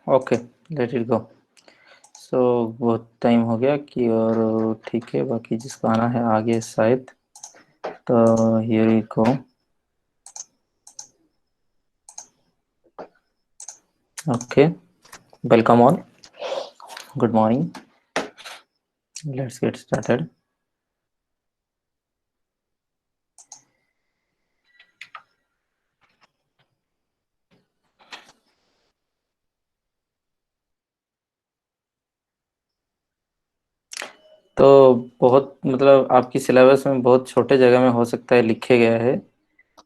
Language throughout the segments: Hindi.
Okay, let it go. So बहुत टाइम हो गया कि, और ठीक है, बाकी जिसको आना है आगे शायद, तो here we go. Okay, welcome all, good morning, let's get started. तो बहुत मतलब आपकी सिलेबस में बहुत छोटे जगह में हो सकता है लिखे गया है,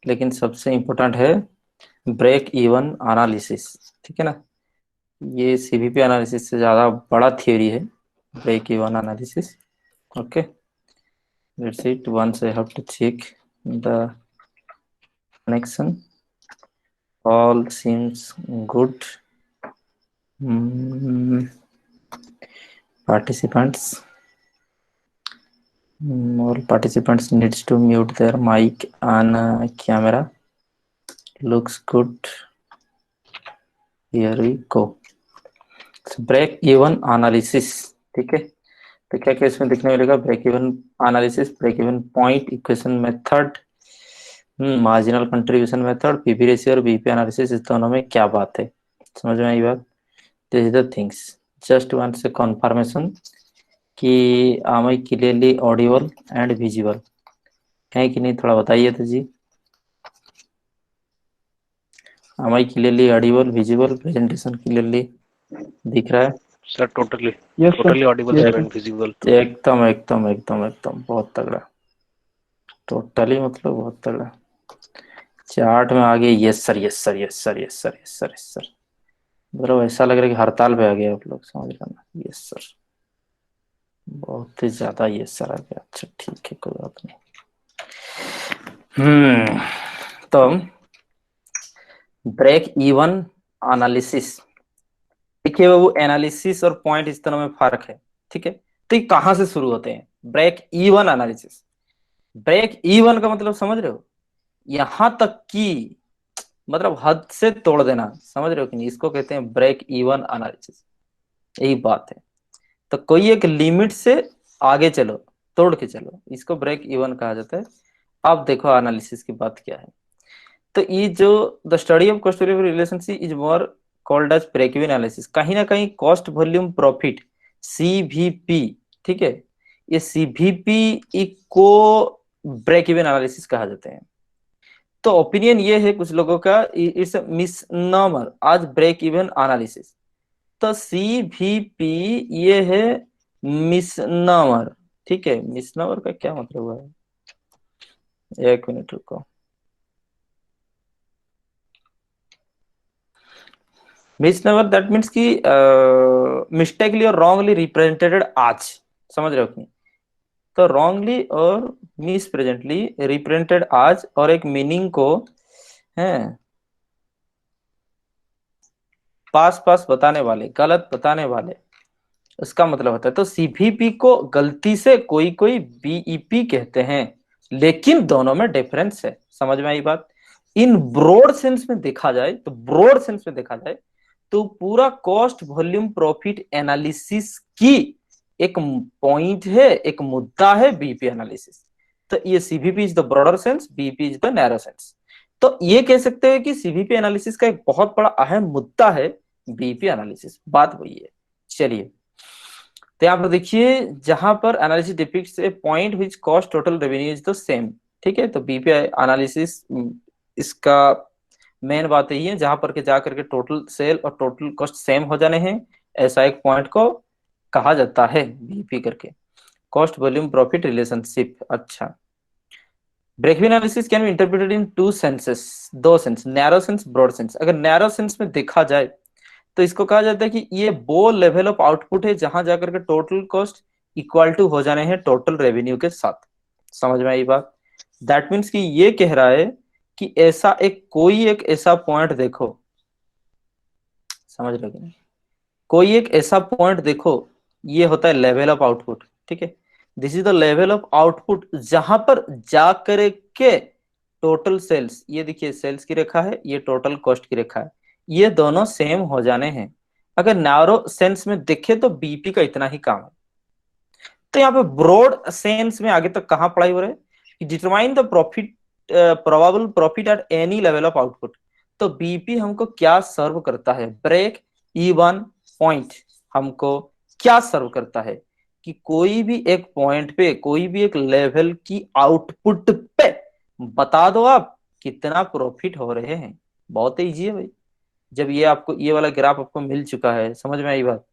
लेकिन सबसे इम्पोर्टेंट है ब्रेक इवन एनालिसिस। ठीक है ना, ये सीवीपी एनालिसिस से ज़्यादा बड़ा थ्योरी है break even analysis. Okay, let's it once I have to check the connection. All seems good. Participants, all participants needs to mute their mic and camera. Looks good. Here we go. So break even analysis. ठीक है, तो क्या क्या इसमें दिखने मिलेगा? Break even analysis, break even point, equation method, marginal contribution method, PV ratio और बीपी एनालिसिस, इस दोनों में क्या बात है? समझ में आई बात? This is the things, just one से कन्फर्मेशन कि am I clearly audible and visible है कि नहीं, थोड़ा बताइए तो जी। am I clearly audible, visible, presentation clearly दिख रहा है? Sir totally yes sir, totally Audible yes sir sir, and visible. एकदम एकदम एकदम एकदम बहुत तगड़ा, टोटली मतलब बहुत तगड़ा। चार्ट में आ गया, yes sir, yes sir, yes sir, yes sir, yes sir, yes sir, मतलब ऐसा लग रहा है कि हड़ताल पे आ गया आप लोग, समझ रहे ना? यस सर, बहुत ही ज्यादा यस सर आ गया। अच्छा ठीक है, कोई बात नहीं। तो ब्रेक इवन एनालिसिस, देखिए वो एनालिसिस और पॉइंट इस तरह में फर्क है। ठीक है, तो ये कहां से शुरू होते हैं? Break even analysis, break even का मतलब समझ रहे हो? यहां तक कि मतलब हद से तोड़ देना, समझ रहे हो कि नहीं? इसको कहते हैं ब्रेक इवन एनालिसिस, यही बात है। तो कोई एक लिमिट से आगे चलो, तोड़ के चलो, इसको ब्रेक इवन कहा जाता है। अब देखो एनालिसिस की बात क्या है। तो ये जो the study of cost value relationship is more called as break even analysis, कहीं ना कहीं कॉस्ट वॉल्यूम प्रॉफिट, सीवीपी, ठीक है, ये सीवीपी को ब्रेक इवन एनालिसिस कहा जाते हैं। तो ओपिनियन ये है कुछ लोगों का, इट्स मिसनॉमर आज ब्रेक इवन एनालिसिस। तो सीवीपी ये है मिसनॉमर। ठीक है, मिसनॉमर का क्या मतलब हुआ है? एक मिनट रुको। मिसनॉमर दैट मीन्स कि मिस्टेकली और रॉन्गली रिप्रेजेंटेड आज, समझ रहे हो कि नहीं? तो रॉन्गली और मिस प्रेजेंटली रिप्रेजेंटेड आज, और एक मीनिंग को है पास पास बताने वाले, गलत बताने वाले, उसका मतलब होता है। तो सीवीपी को गलती से कोई कोई बीईपी कहते हैं, लेकिन दोनों में डिफरेंस है। समझ में आई बात? इन ब्रॉड सेंस में देखा जाए, तो ब्रॉड सेंस में देखा जाए तो पूरा कॉस्ट वॉल्यूम प्रॉफिट एनालिसिस की एक पॉइंट है, एक मुद्दा है बीपी एनालिसिस। तो ये CVP is the broader sense, BP is the narrow sense. तो ये कह सकते हैं कि सीवीपी एनालिसिस का एक बहुत बड़ा अहम मुद्दा है बीपी एनालिसिस, बात वही है। चलिए, तो यहाँ पर देखिए, जहां पर analysis depicts A point which cost total revenue is the same. ठीक है, तो बीपी एनालिसिस इसका मेन बात यही है, जहां पर के जाकर के टोटल सेल और टोटल कॉस्ट सेम हो जाने हैं, ऐसा एक पॉइंट को कहा जाता है बीपी करके, कॉस्ट वॉल्यूम प्रॉफिट रिलेशनशिप। अच्छा, break even analysis can be interpreted in two senses, दो sense, narrow sense, broad sense. अगर नैरो सेंस में देखा जाए तो इसको कहा जाता है कि ये वो लेवल ऑफ आउटपुट है जहां जाकर के टोटल कॉस्ट इक्वल टू हो जाने हैं टोटल रेवेन्यू के साथ। समझ में आई बात? दैट मीन्स कि ये कह रहा है कि ऐसा एक कोई एक ऐसा पॉइंट देखो, समझ रहे हो कि नहीं? कोई एक ऐसा पॉइंट देखो, ये होता है लेवल ऑफ आउटपुट। ठीक है, this is the level of output जहां पर जा के टोटल सेल्स, ये देखिए सेल्स की रेखा है, ये टोटल कॉस्ट की रेखा है, ये दोनों सेम हो जाने हैं। अगर नैरो सेंस में देखे तो बीपी का इतना ही काम है। तो यहाँ पे ब्रॉड सेंस में आगे तक कहाँ पढ़ाई हो रहा है कि determine the profit, probable profit at any level of output. तो बीपी हमको क्या सर्व करता है, ब्रेक इवन पॉइंट हमको क्या सर्व करता है कि कोई भी एक पॉइंट पे, कोई भी एक लेवल की आउटपुट पे बता दो आप कितना प्रॉफिट हो रहे हैं। बहुत इजी है भाई। जब ये आपको ये वाला ग्राफ आपको मिल चुका है, समझ में आई बात,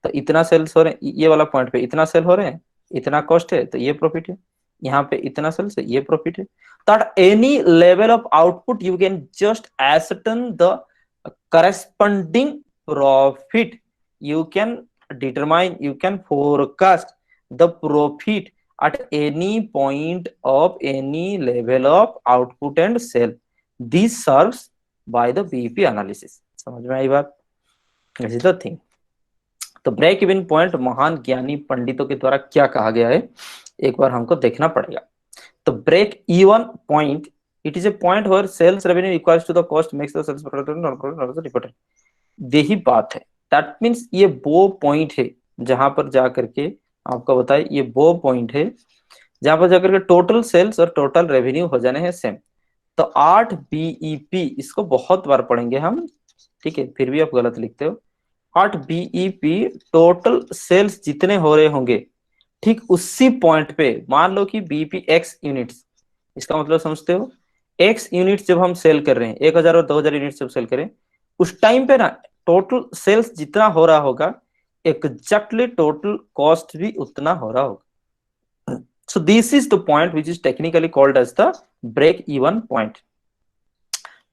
तो इतना सेल्स हो रहे हैं, ये वाला पॉइंट पे इतना सेल हो रहे हैं, इतना कॉस्ट है तो ये प्रॉफिट है, यहाँ पे इतना सेल्स है ये प्रॉफिट है। तो at any level of output you can just ascertain the corresponding profit, you can determine, you can forecast the profit at any point of any level of output and sale. This serves by the BP analysis. समझ में आई बात? This is the thing. तो ब्रेक इवन पॉइंट महान ज्ञानी पंडितों के द्वारा क्या कहा गया है, एक बार हमको देखना पड़ेगा। तो break even point, it is a point where sales revenue equals to the cost makes the sales reported. यही बात है। दैट मीन्स ये वो पॉइंट है जहां पर जाकर के आपको बताए, ये वो पॉइंट है जहां पर जाकर के टोटल सेल्स और टोटल रेवेन्यू हो जाने हैं सेम। तो 8 BEP इसको बहुत बार पढ़ेंगे हम, ठीक है, फिर भी आप गलत लिखते हो। 8 BEP टोटल सेल्स जितने हो रहे होंगे, ठीक उसी पॉइंट पे मान लो कि बीपी एक्स यूनिट्स, इसका मतलब समझते हो, एक्स यूनिट्स जब हम सेल कर रहे हैं, 1000 और 2000 यूनिट्स जब सेल करें, उस टाइम पे ना टोटल सेल्स जितना हो रहा होगा, एग्जैक्टली टोटल कॉस्ट भी उतना हो रहा होगा। So this is the point which is technically called as the break even point.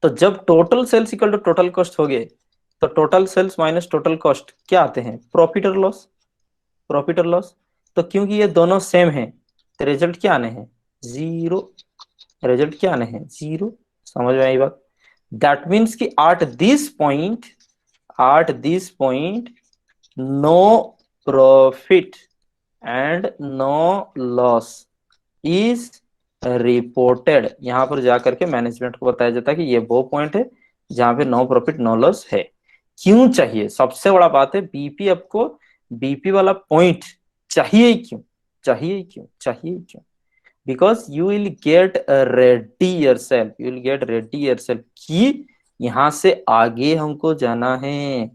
तो जब total sales equal to total cost हो गए, तो total sales minus total cost क्या आते हैं, प्रॉफिट और लॉस। प्रॉफिट और लॉस, तो क्योंकि ये दोनों सेम है तो रिजल्ट क्या आने हैं, जीरो। रिजल्ट क्या आने हैं, जीरो। समझ में आई बात? दैट मीन्स कि at this point no profit and no loss is reported. यहां पर जाकर के मैनेजमेंट को बताया जाता है कि ये वो पॉइंट है जहां पे नो प्रॉफिट नो लॉस है। क्यों चाहिए, सबसे बड़ा बात है, बीपी आपको, बीपी वाला पॉइंट चाहिए ही क्यों, चाहिए ही क्यों, चाहिए ही क्यों? Because you will get ready yourself, you will get ready yourself कि यहाँ से आगे हमको जाना है,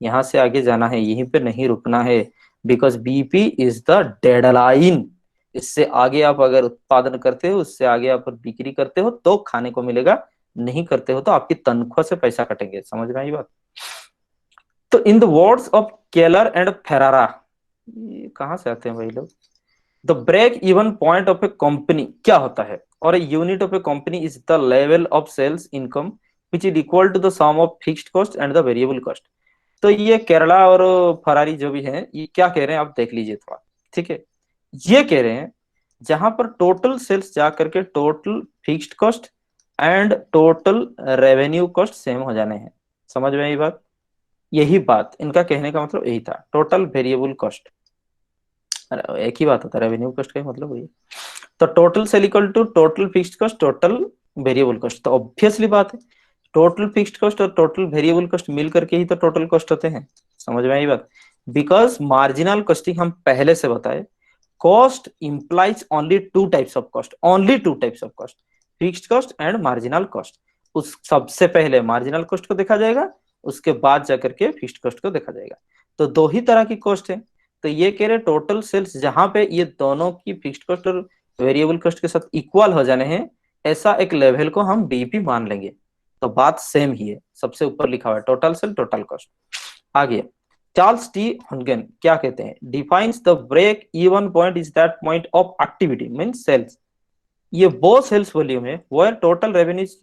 यहाँ से आगे जाना है, यहीं पे नहीं रुकना है। Because BP is the deadline. इससे आगे आप अगर उत्पादन करते हो, उससे आगे आप बिक्री करते हो तो खाने को मिलेगा, नहीं करते हो तो आपकी तनख्वाह से पैसा कटेंगे। समझ में आई बात? तो in the words of Keller and Ferrara, ये कहां से आते हैं भाई लोग, the break even point of a company क्या होता है, और a unit of a company is the level of sales income which is equal to the sum of fixed cost and the variable cost. तो ये केरला और फरारी जो भी है, ये क्या कह रहे हैं आप देख लीजिए थोड़ा, ठीक है। ये कह रहे हैं जहां पर टोटल सेल्स जा करके total fixed cost and total revenue cost same हो जाने हैं। समझ में आई बात? यही बात इनका कहने का मतलब यही था, टोटल वेरिएबल कॉस्ट, एक ही बात होता है, रेवेन्यू कॉस्ट का मतलब वही। तो total sale equal to total fixed cost total variable cost. तो ऑब्वियसली बात है, टोटल फिक्स्ड कॉस्ट और टोटल वेरिएबल कॉस्ट मिल करके ही तो टोटल कॉस्ट होते हैं। समझ में आई बात? बिकॉज मार्जिनल कॉस्टिंग हम पहले से बताए, cost implies only two types of cost, only two types of cost, fixed cost and marginal cost. उस सबसे पहले मार्जिनल कॉस्ट को देखा जाएगा, उसके बाद जाकर के फिक्स्ड कॉस्ट को देखा जाएगा। तो दो ही तरह की कॉस्ट है। तो ये कह रहे टोटल सेल्स जहां पे ये दोनों की फिक्स्ड कॉस्ट और वेरिएबल कॉस्ट के साथ इक्वल हो जाने हैं, ऐसा एक लेवल को हम बीपी मान लेंगे। तो बात सेम ही है, सबसे ऊपर लिखा हुआ है टोटल सेल टोटल कॉस्ट। आगे चार्ल्स टी हंगेन क्या कहते हैं, defines the break even point is that point of activity means sales. ये वो सेल्स वॉल्यूम है where total revenues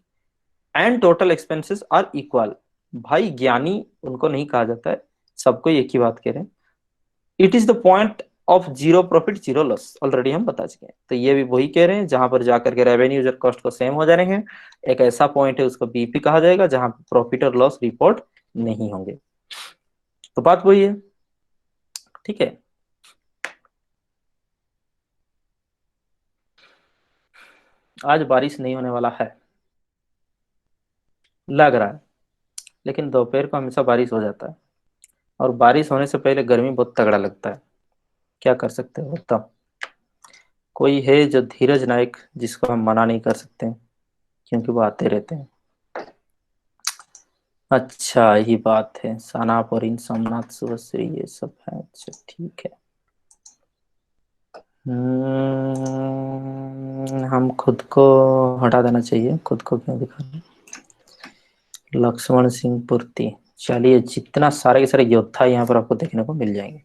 and total expenses are equal. भाई ज्ञानी उनको नहीं कहा जाता है, सबको एक ही बात कह रहे हैं। It is the point of zero profit zero loss, already हम बता चुके हैं। तो ये भी वही कह रहे हैं जहां पर जाकर के रेवेन्यूज और कॉस्ट को सेम हो जाने हैं, एक ऐसा पॉइंट है उसको बीपी कहा जाएगा जहां प्रॉफिट और लॉस रिपोर्ट नहीं होंगे। तो बात वही है, ठीक है। आज बारिश नहीं होने वाला है लग रहा है, लेकिन दोपहर को हमेशा बारिश हो जाता है। और बारिश होने से पहले गर्मी बहुत तगड़ा लगता है, क्या कर सकते हो बताओ। कोई है जो धीरज नायक, जिसको हम मना नहीं कर सकते हैं, क्योंकि वो आते रहते हैं। अच्छा यही बात है, सानापुरीन सोमनाथ शुभश्री ये सब है, अच्छा ठीक है। हम खुद को हटा देना चाहिए, खुद को क्यों दिखाना। लक्ष्मण सिंह पूर्ति, चलिए जितना सारे के सारे योद्धा यहाँ पर आपको देखने को मिल जाएंगे।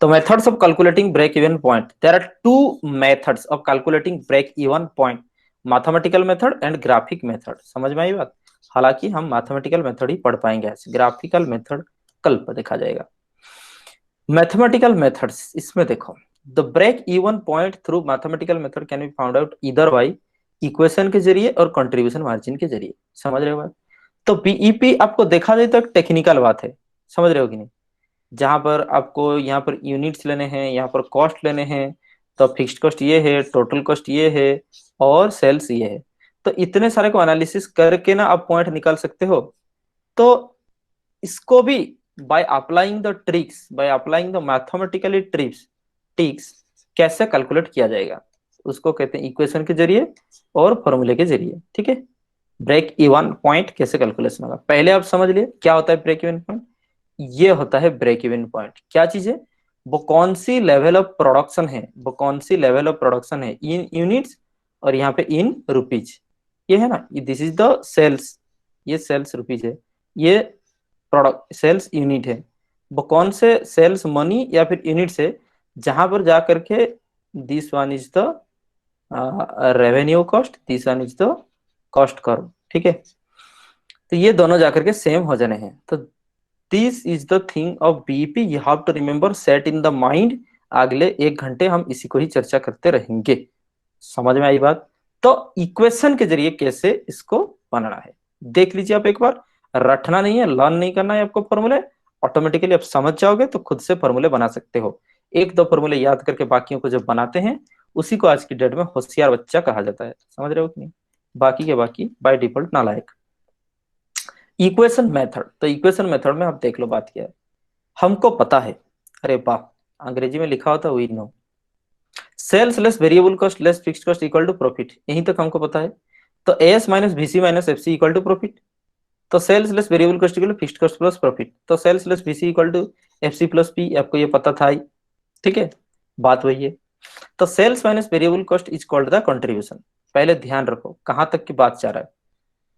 तो methods of calculating break even point, there are two methods of calculating break even point, mathematical method and graphic method. समझ में आई बात। हालांकि हम मैथमेटिकल मेथड ही पढ़ पाएंगे, ग्राफिकल मेथड कल पर देखा जाएगा। मैथमेटिकल मेथड्स, इसमें देखो, the break even point through mathematical method can be found out इधर बाई इक्वेशन के जरिए और कंट्रीब्यूशन मार्जिन के जरिए। समझ रहे हो बात। तो बीईपी आपको देखा जाए तो एक टेक्निकल बात है, समझ रहे हो कि नहीं। जहां पर आपको यहाँ पर यूनिट्स लेने हैं, यहाँ पर कॉस्ट लेने हैं, तो फिक्स्ड कॉस्ट ये है, टोटल कॉस्ट ये है, और सेल्स ये है। तो इतने सारे को एनालिसिस करके ना आप पॉइंट निकाल सकते हो। तो इसको भी by applying the tricks, by applying the mathematically tricks कैसे कैलकुलेट किया जाएगा, उसको कहते हैं इक्वेशन के जरिए और फॉर्मूले के जरिए। ठीक है। ब्रेक इवन पॉइंट कैसे कैलकुलेशन होगा, पहले आप समझ लिए क्या होता है ब्रेक इवन पॉइंट। ये होता है ब्रेक इवन पॉइंट, क्या चीज है, वो कौन सी लेवल ऑफ प्रोडक्शन है, वो कौन सी लेवल ऑफ प्रोडक्शन है इन यूनिट्स और यहाँ पे इन रुपीज। ये है ना, दिस इज द सेल्स, ये सेल्स रुपीज है, ये प्रोडक्ट सेल्स यूनिट है। वो कौन से सेल्स मनी या फिर यूनिट से, जहां पर जा करके this one is the revenue cost, this one is the cost curve. ठीक है। तो ये दोनों जाकर के सेम हो जाने हैं। तो this is the thing of BEP, you have to remember, set in the mind. अगले 1 घंटे हम इसी को ही चर्चा करते रहेंगे। समझ में आई बात। तो इक्वेशन के जरिए कैसे इसको बनाना है देख लीजिए आप एक बार। रटना नहीं है, लर्न नहीं करना है आपको फॉर्मूले, ऑटोमेटिकली आप समझ जाओगे तो खुद से फॉर्मूले बना सकते हो। 1-2 फॉर्मूले याद करके बाकियों को जब बनाते हैं, उसी को आज की डेट में होशियार बच्चा कहा जाता है। समझ रहे हो कि नहीं। बाकी के बाकी बाय डिफॉल्ट नालायक। इक्वेशन मेथड, तो इक्वेशन मेथड में आप देख लो बात क्या है। हमको पता है, अरे वाह, अंग्रेजी में लिखा होता we know, sales less variable cost less fixed cost equal to profit, यहीं तक हमको पता है। तो S minus VC minus FC equal to profit. तो sales less variable cost equal to fixed cost plus profit. तो sales less VC equal to FC plus P, आपको ये पता था ही। ठीक है, बात वही है। तो sales minus variable cost is called the contribution. पहले ध्यान रखो कहां तक की बात जा रहा है,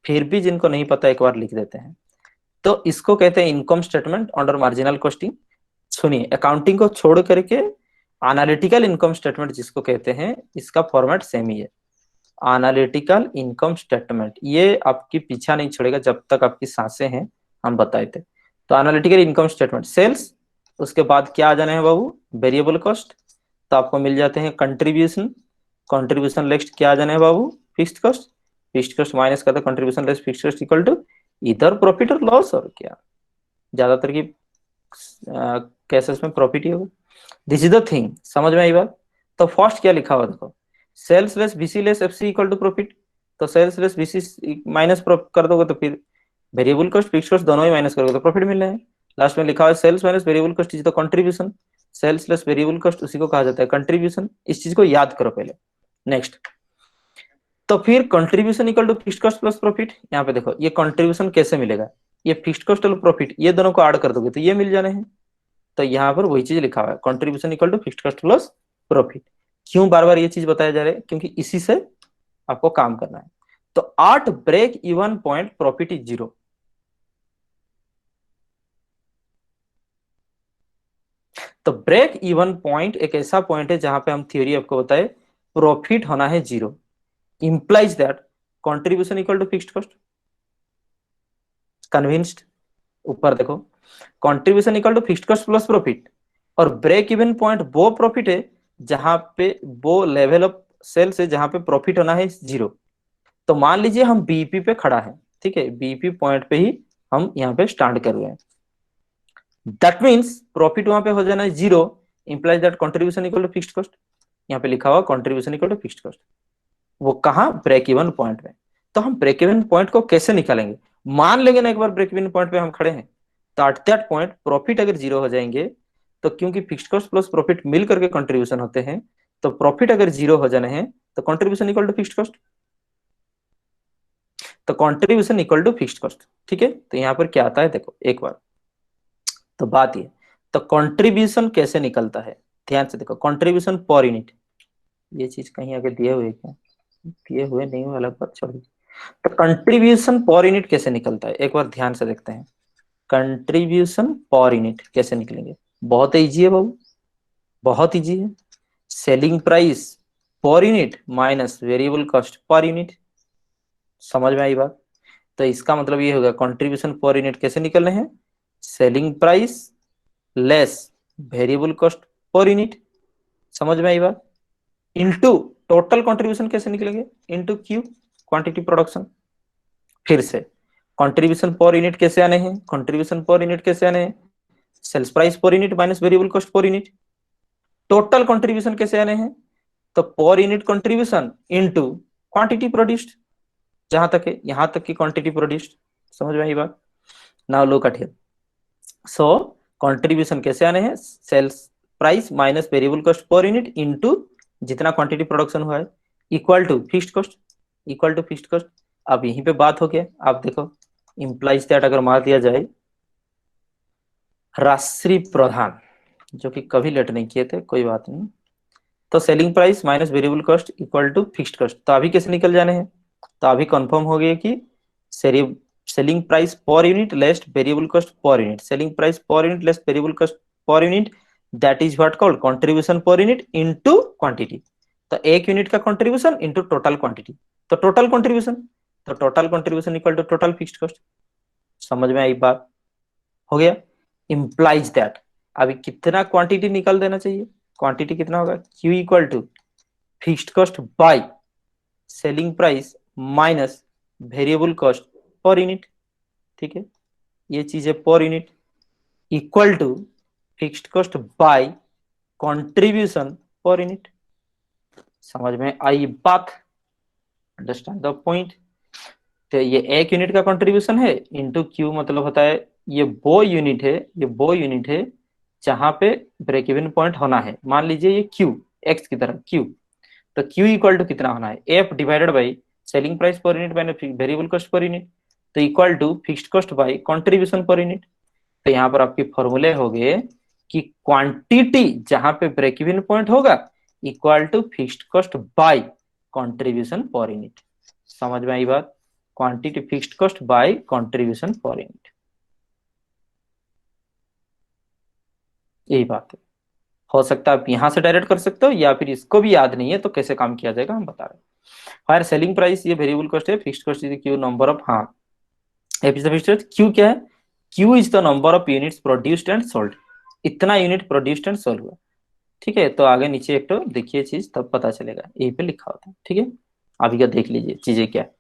फिर भी जिनको नहीं पता एक बार लिख देते हैं। तो इसको कहते हैं income statement under marginal costing. सुनिए, अकाउंटिंग को छोड़ करके एनालिटिकल इनकम स्टेटमेंट जिसको कहते हैं, इसका फॉर्मेट सेम ही है। एनालिटिकल इनकम स्टेटमेंट ये आपकी पीछा नहीं छोड़ेगा जब तक आपकी सांसें हैं, हम बताए थे। तो एनालिटिकल इनकम स्टेटमेंट सेल्स, उसके बाद क्या आ जाना है बाबू, वेरिएबल कॉस्ट। तो आपको मिल जाते हैं कंट्रीब्यूशन, कंट्रीब्यूशन नेक्स्ट क्या आ जाना है बाबू, fixed cost, fixed cost minus का contribution less fixed cost equal to इधर प्रॉफिट और लॉस। और क्या, ज्यादातर की केसेस में प्रॉफिट ही होगा। दिस इज द थिंग, समझ में आई बात। तो फर्स्ट क्या लिखा हुआ देखो, sales less VC less FC equal to profit. तो सेल्स लेस बीसी माइनस कर दोगे तो फिर वेरिएबल कॉस्ट फिक्स्ड कॉस्ट दोनों ही माइनस करोगे तो प्रॉफिट मिल रहा है। लास्ट में लिखा हुआ है sales minus variable cost is the contribution. Sales less variable cost उसी को कहा जाता है कंट्रीब्यूशन। इस चीज को याद करो पहले। नेक्स्ट, तो फिर contribution equal to fixed cost plus profit. यहाँ पे देखो ये कंट्रीब्यूशन कैसे मिलेगा, ये फिक्स्ड कॉस्ट और प्रॉफिट ये दोनों को ऐड कर दोगे तो ये मिल जाने हैं। तो यहाँ पर वही चीज लिखा हुआ है, contribution equal to fixed cost plus profit. क्यों बार बार ये चीज बताया जा रहा है, क्योंकि इसी से आपको काम करना है। तो 8 break even point profit is 0। तो ब्रेक इवन पॉइंट एक ऐसा पॉइंट है जहां पे हम थ्योरी आपको बताए प्रॉफिट होना है 0, implies that contribution equal to fixed cost. Convinced. ऊपर देखो, contribution equal to fixed cost plus profit, और ब्रेक इवन पॉइंट वो प्रॉफिट है जहां पे वो लेवल ऑफ सेल्स है जहां पे प्रॉफिट होना है 0। तो मान लीजिए हम बीपी पे खड़ा है, ठीक है, बीपी पॉइंट पे ही हम यहाँ पे स्टैंड कर रहे हैं। दैट मीन्स प्रॉफिट वहां पे हो जाना है 0, implies that contribution equal to fixed cost. यहाँ पे लिखा हुआ contribution equal to fixed cost, वो कहा ब्रेक इवन पॉइंट में। तो हम ब्रेक इवन पॉइंट को कैसे निकालेंगे, मान लेंगे ना एक बार ब्रेक इवन पॉइंट पे हम खड़े हैं, तो एट दैट पॉइंट प्रॉफिट अगर जीरो हो जाएंगे, तो क्योंकि फिक्स्ड कॉस्ट प्लस प्रॉफिट मिल करके कंट्रीब्यूशन होते हैं, तो प्रॉफिट अगर जीरो हो जाने हैं तो contribution equal to fixed cost, तो contribution equal to fixed cost. ठीक है, तो यहाँ पर क्या आता है देखो एक बार, तो बात ये, तो कंट्रीब्यूशन कैसे निकलता है, ध्यान से देखो, कंट्रीब्यूशन पर यूनिट, ये चीज कहीं आगे दिए हुए क्या, दिए हुए नहीं हुए, अलग बात छोड़ दीजिए। तो कंट्रीब्यूशन पर यूनिट कैसे निकलता है एक बार ध्यान से देखते हैं, कंट्रीब्यूशन पर यूनिट कैसे निकलेंगे, बहुत इजी है बाबू, बहुत इजी है। Selling price per unit minus variable cost per unit, समझ में आई बात। तो इसका मतलब ये होगा कंट्रीब्यूशन पर यूनिट कैसे निकलने हैं, selling price less variable cost per unit, समझ में आई बात, इनटू टोटल कंट्रीब्यूशन कैसे निकलेंगे, इनटू क्यू क्वांटिटी प्रोडक्शन। फिर से कंट्रीब्यूशन पर यूनिट कैसे आने हैं, कंट्रीब्यूशन पर यूनिट कैसे आने हैं, sales price per unit minus variable cost per unit. Total contribution कैसे आने हैं, तो per unit contribution into quantity produced, जहां तक है यहां तक की क्वांटिटी प्रोड्यूस्ड, समझ में आई बात। Now look at here, so contribution कैसे आने हैं, sales price minus variable cost per unit into जितना क्वांटिटी प्रोडक्शन हुआ है, equal to fixed cost, equal to fixed cost. अब यहीं पे बात हो गया, आप देखो इंप्लाइज दैट अगर मार दिया जाए राशि प्रधान, जो कि कभी लेट नहीं किए थे, कोई बात नहीं, तो selling price minus variable cost equal to fixed cost, तो अभी कैसे निकल जाने हैं, तो अभी कंफर्म हो गया कि selling price per unit less variable cost per unit, selling price per unit less variable cost per unit, that is what called contribution per unit into quantity. तो एक यूनिट का कंट्रीब्यूशन इनटू टोटल क्वांटिटी, तो टोटल कंट्रीब्यूशन, तो total contribution equal to total fixed cost, समझ में आई बात, हो गया। इंप्लाइज दैट अभी कितना क्वांटिटी निकाल देना चाहिए, क्वांटिटी कितना होगा, Q equal to fixed cost by selling price minus variable cost per unit. ठीक है, ये चीज है per unit, equal to fixed cost by contribution per unit, समझ में आई बात, अंडरस्टैंड द पॉइंट। तो ये एक यूनिट का कंट्रीब्यूशन है इनटू क्यू, मतलब होता है ये वो यूनिट है, ये वो यूनिट है जहां पे ब्रेक इवन पॉइंट होना है, मान लीजिए ये क्यू, एक्स की तरह क्यू, तो क्यू इक्वल टू कितना होना है, F divided by selling price per unit minus variable cost per unit, तो equal to fixed cost by contribution per unit. तो यहाँ पर आपके फॉर्मूले हो गए कि क्वांटिटी जहां पे ब्रेक इवन पॉइंट होगा equal to fixed cost by contribution per unit, समझ में आई बात, quantity fixed cost by contribution per unit, यही बात है। हो सकता है आप यहां से डायरेक्ट कर सकते हो, या फिर इसको भी याद नहीं है तो कैसे काम किया जाएगा हम बता रहे हैं। फायर सेलिंग प्राइस ये वेरिएबल कॉस्ट है, fixed cost is Q number of, हाँ F is the fixed cost, Q क्या है, Q is the number of units produced and sold, इतना यूनिट प्रोड्यूस्ड एंड सोल्ड हुआ। ठीक है, तो आगे नीचे एक तो देखिए चीज तब पता चलेगा, यही पे लिखा होता है। ठीक है, अभी का देख लीजिए चीजें क्या है,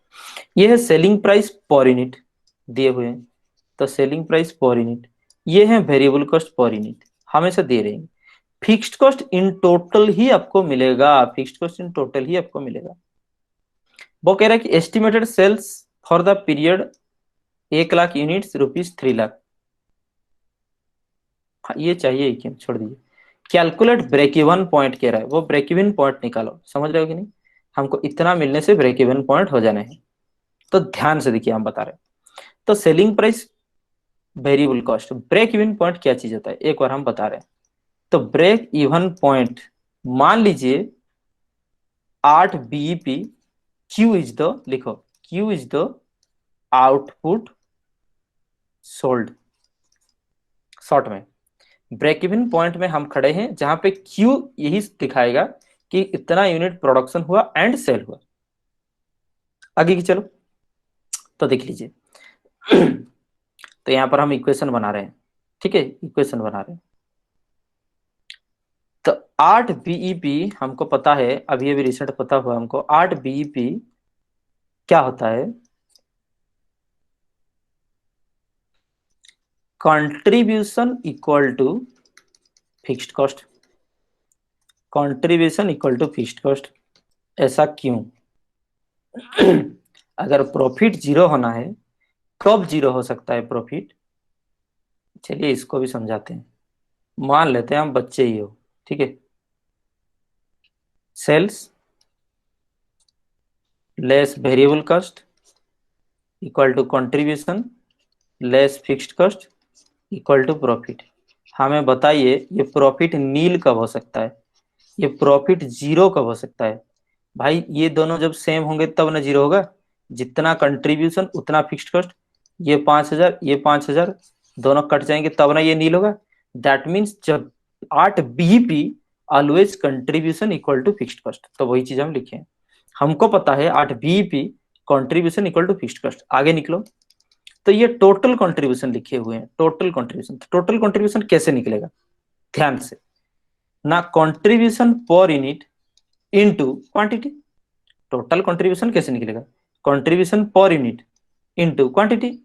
ये है सेलिंग प्राइस पर यूनिट दिए हुए हैं, तो सेलिंग प्राइस पर यूनिट, ये है वेरिएबल कॉस्ट पर यूनिट, हमेशा दे रहे हैं। फिक्स्ड कॉस्ट इन टोटल ही आपको मिलेगा, फिक्स्ड कॉस्ट इन टोटल ही आपको मिलेगा। वो कह रहा है कि estimated sales for the period 1 lakh units rupees 3 lakh, हाँ, ये चाहिए कि छोड़ दीजिए। कैलकुलेट ब्रेक इवन पॉइंट कह रहा है, वो ब्रेक इवन पॉइंट निकालो, समझ रहे हो कि नहीं, हमको इतना मिलने से ब्रेक इवन पॉइंट हो जाने हैं। तो ध्यान से देखिए हम बता रहे हैं, तो selling price variable cost, break even point क्या चीज होता है एक बार हम बता रहे हैं। तो ब्रेक इवन पॉइंट, मान लीजिए 8 बीईपी, क्यू इज द, लिखो Q is the output sold, short में ब्रेक इवन पॉइंट में हम खड़े हैं जहां पे क्यू यही दिखाएगा कि इतना यूनिट प्रोडक्शन हुआ एंड सेल हुआ। आगे की चलो, तो देख लीजिए तो यहां पर हम इक्वेशन बना रहे हैं, ठीक है, इक्वेशन बना रहे हैं। तो 8 बीईपी हमको पता है, अभी अभी रिसेंट पता हुआ हमको, 8 बीईपी क्या होता है, contribution equal to fixed cost, contribution equal to fixed cost. ऐसा क्यों अगर प्रॉफिट जीरो होना है, कब जीरो हो सकता है प्रॉफिट, चलिए इसको भी समझाते हैं। मान लेते हैं हम बच्चे ही हो, ठीक है। Sales less variable cost equal to contribution less fixed cost equal to profit. हमें बताइए ये प्रॉफिट नील कब हो सकता है, ये प्रॉफिट जीरो कब हो सकता है। भाई ये दोनों जब सेम होंगे तब ना जीरो होगा, जितना कंट्रीब्यूशन उतना फिक्स्ड कॉस्ट। ये 5,000 ये 5,000 दोनों कट जाएंगे तब ना ये नील होगा। दैट मीन्स जब 8 BEP always contribution equal to fixed cost, तो वही चीज हम लिखे हैं। हमको पता है 8 BEP contribution equal to fixed cost. आगे निकलो, तो ये टोटल कंट्रीब्यूशन लिखे हुए हैं, टोटल कंट्रीब्यूशन। टोटल कंट्रीब्यूशन कैसे निकलेगा, ध्यान से ना, contribution per unit into quantity. Total contribution कैसे निकलेगा, contribution per unit into quantity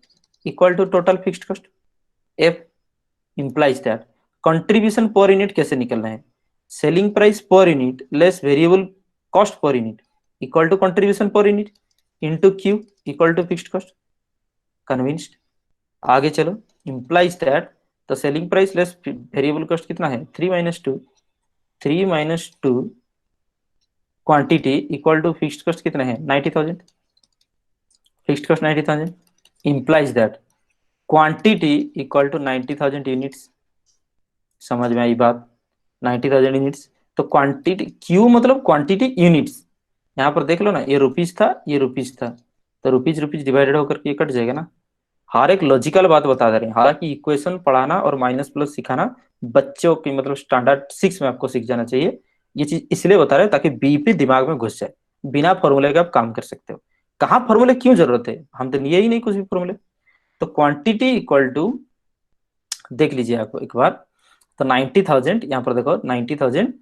equal to total fixed cost. F implies that contribution per unit कैसे निकलना है, selling price per unit less variable cost per unit equal to contribution per unit into Q equal to fixed cost. Convinced. आगे चलो, implies that the selling price less variable cost कितना है, 3 - 2 3 - 2 quantity equal to fixed cost कितना है, 90,000। Fixed cost 90,000 implies that quantity equal to 90,000 units. समझ में आई बात, 90,000 यूनिट्स। तो क्वांटिटी क्यू मतलब क्वांटिटी यूनिट्स। यहाँ पर देख लो ना, ये रुपीज था ये रुपीज था, तो रुपीज रुपीज डिवाइडेड होकर के कट जाएगा ना। हर एक लॉजिकल बात बता दे रहे हैं। हालांकि इक्वेशन पढ़ाना और माइनस प्लस सिखाना बच्चों की मतलब स्टैंडर्ड 6 में आपको सीख जाना चाहिए। ये चीज इसलिए बता रहे हैं ताकि बीपी दिमाग में घुस जाए, बिना फॉर्मूले के आप काम कर सकते हो। कहाँ फॉर्मूले क्यों जरूरत है, हम तो लिए ही नहीं कुछ भी फॉर्मूले। तो क्वांटिटी इक्वल टू, देख लीजिए आपको एक बार, तो 90,000 यहाँ पर देखो 90,000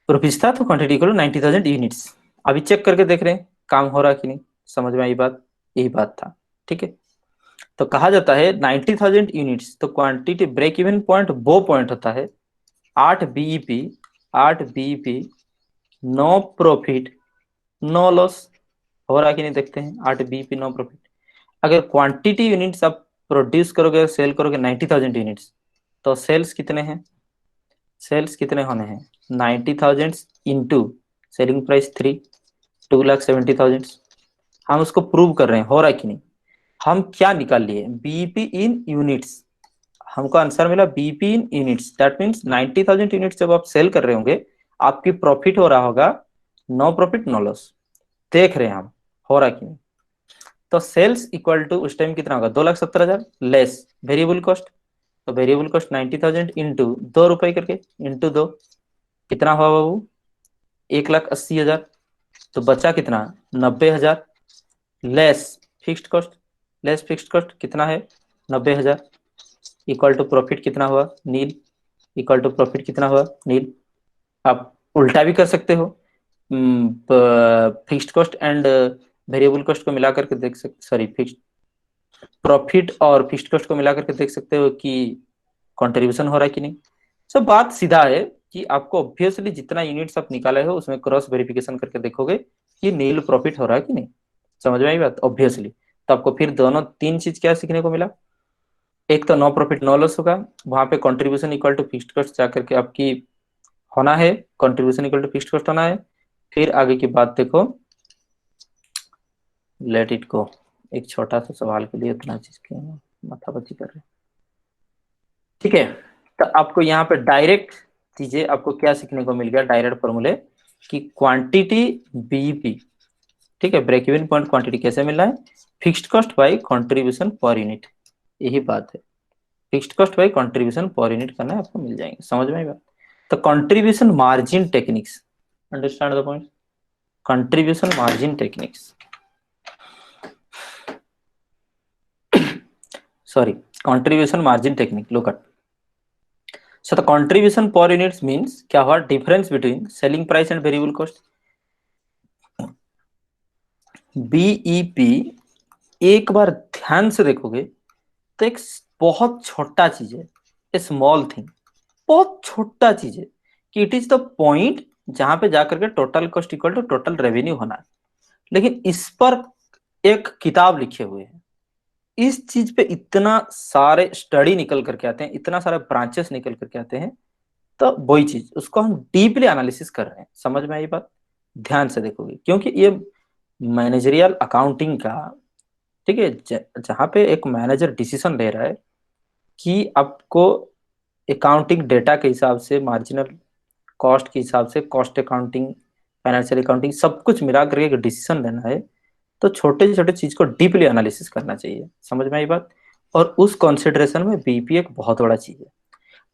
रुपीज था, तो क्वांटिटी इक्वल टू 90,000 यूनिट्स। अभी चेक करके देख रहे हैं काम हो रहा है कि नहीं। समझ में आई बात, यही बात था, ठीक है। तो कहा जाता है 90,000 यूनिट्स, तो क्वांटिटी ब्रेक इवन पॉइंट वो पॉइंट होता है 8 BEP। 8 BEP no profit no loss. हो रहा कि नहीं देखते हैं, 8 BEP नो प्रॉफिट। अगर क्वांटिटी यूनिट्स आप प्रोड्यूस करोगे सेल करोगे 90,000 यूनिट्स, तो सेल्स कितने हैं, सेल्स कितने होने हैं, 90,000 इंटू सेलिंग प्राइस 3, 2,70,000। हम उसको प्रूव कर रहे हैं हो रहा है कि नहीं। हम क्या निकाल लिए, बीईपी इन यूनिट्स। हमको आंसर मिला BEP in units. That means 90,000 units जब आप सेल कर रहे होंगे, आपकी प्रॉफिट हो रहा होगा, नो प्रॉफिट नो लॉस। देख रहे हैं हम हो रहा कि नहीं। तो सेल्स इक्वल टू उस टाइम कितना होगा, 2,70,000 लेस वेरिएबल कॉस्ट। तो वेरिएबल कॉस्ट 90,000 इंटू 2 रुपए करके इंटू 2, कितना हुआ बाबू, 1,80,000। तो बचा कितना, 90,000 less fixed cost. Less fixed cost कितना है, 90,000 इक्वल टू प्रॉफिट कितना हुआ, नील। इक्वल टू प्रॉफिट कितना हुआ, नील। आप उल्टा भी कर सकते हो, fixed cost and variable cost को मिलाकर के देख सकते, सॉरी फिक्स्ड प्रॉफिट और फिक्स्ड कॉस्ट को मिलाकर के देख सकते हो कि कंट्रीब्यूशन हो रहा है कि नहीं। सब बात सीधा है कि आपको ऑब्वियसली जितना यूनिट्स आप निकाले हो उसमें क्रॉस वेरिफिकेशन करके देखोगे कि नील प्रॉफिट हो रहा है कि नहीं। समझ में आई बात, ऑब्वियसली। तो आपको फिर दोनों तीन चीज क्या सीखने को मिला, एक तो नो प्रॉफिट नो लॉस होगा, वहां पे contribution equal to fixed cost जाकर के आपकी होना है, contribution equal to fixed cost होना है। फिर आगे की बात देखो, लेट इट गो। एक छोटा सा सवाल के लिए इतना चीज क्यों माथापच्ची कर रहे हैं, ठीक है। तो आपको यहाँ पे डायरेक्ट चीजें आपको क्या सीखने को मिल गया, डायरेक्ट फॉर्मूले कि क्वांटिटी बीईपी, ठीक है, ब्रेक इवन पॉइंट क्वांटिटी कैसे मिल रहा है, fixed cost by contribution per unit. यही बात है, fixed cost by contribution per unit करना है, आपको मिल जाएंगे। समझ में आई बात। तो contribution margin techniques, understand the point, contribution margin techniques, sorry, contribution margin technique, look at. So the contribution per units means क्या हुआ, difference between selling price and variable cost। BEP एक बार ध्यान से देखोगे तो एक बहुत छोटा चीज है, स्मॉल थिंग, बहुत छोटा चीज है कि इट इज द पॉइंट जहां पे जाकर के total cost equal to total revenue होना है। लेकिन इस पर एक किताब लिखे हुए हैं, इस चीज पे इतना सारे स्टडी निकल करके आते हैं, इतना सारे ब्रांचेस निकल करके आते हैं, तो वही चीज उसको हम डीपली एनालिसिस कर रहे हैं। समझ में आई बात? ध्यान से देखोगे, क्योंकि ये मैनेजरियल अकाउंटिंग का, ठीक है, जहां पे एक मैनेजर डिसीजन ले रहा है कि आपको अकाउंटिंग डेटा के हिसाब से, मार्जिनल कॉस्ट के हिसाब से, कॉस्ट अकाउंटिंग, फाइनेंशियल अकाउंटिंग, सब कुछ मिला करके एक डिसीजन लेना है, तो छोटे छोटे चीज को डीपली एनालिसिस करना चाहिए। समझ में आई बात? और उस कंसिडरेशन में बीपी एक बहुत बड़ा चीज है।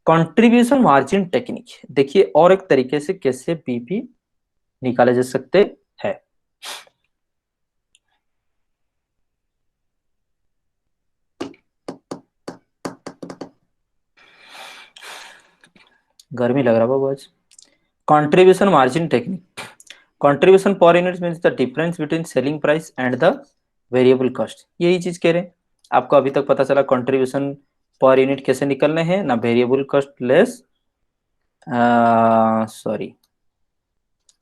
कंट्रीब्यूशन मार्जिन टेक्निक देखिए, और एक तरीके से कैसे बीपी निकाले जा सकते हैं। गर्मी लग रहा बाबू आज। Contribution margin technique, contribution per unit means the difference between selling price and the variable cost. यही चीज कह रहे हैं। आपको अभी तक पता चला कंट्रीब्यूशन पर यूनिट कैसे निकलने हैं ना, variable cost less, sorry,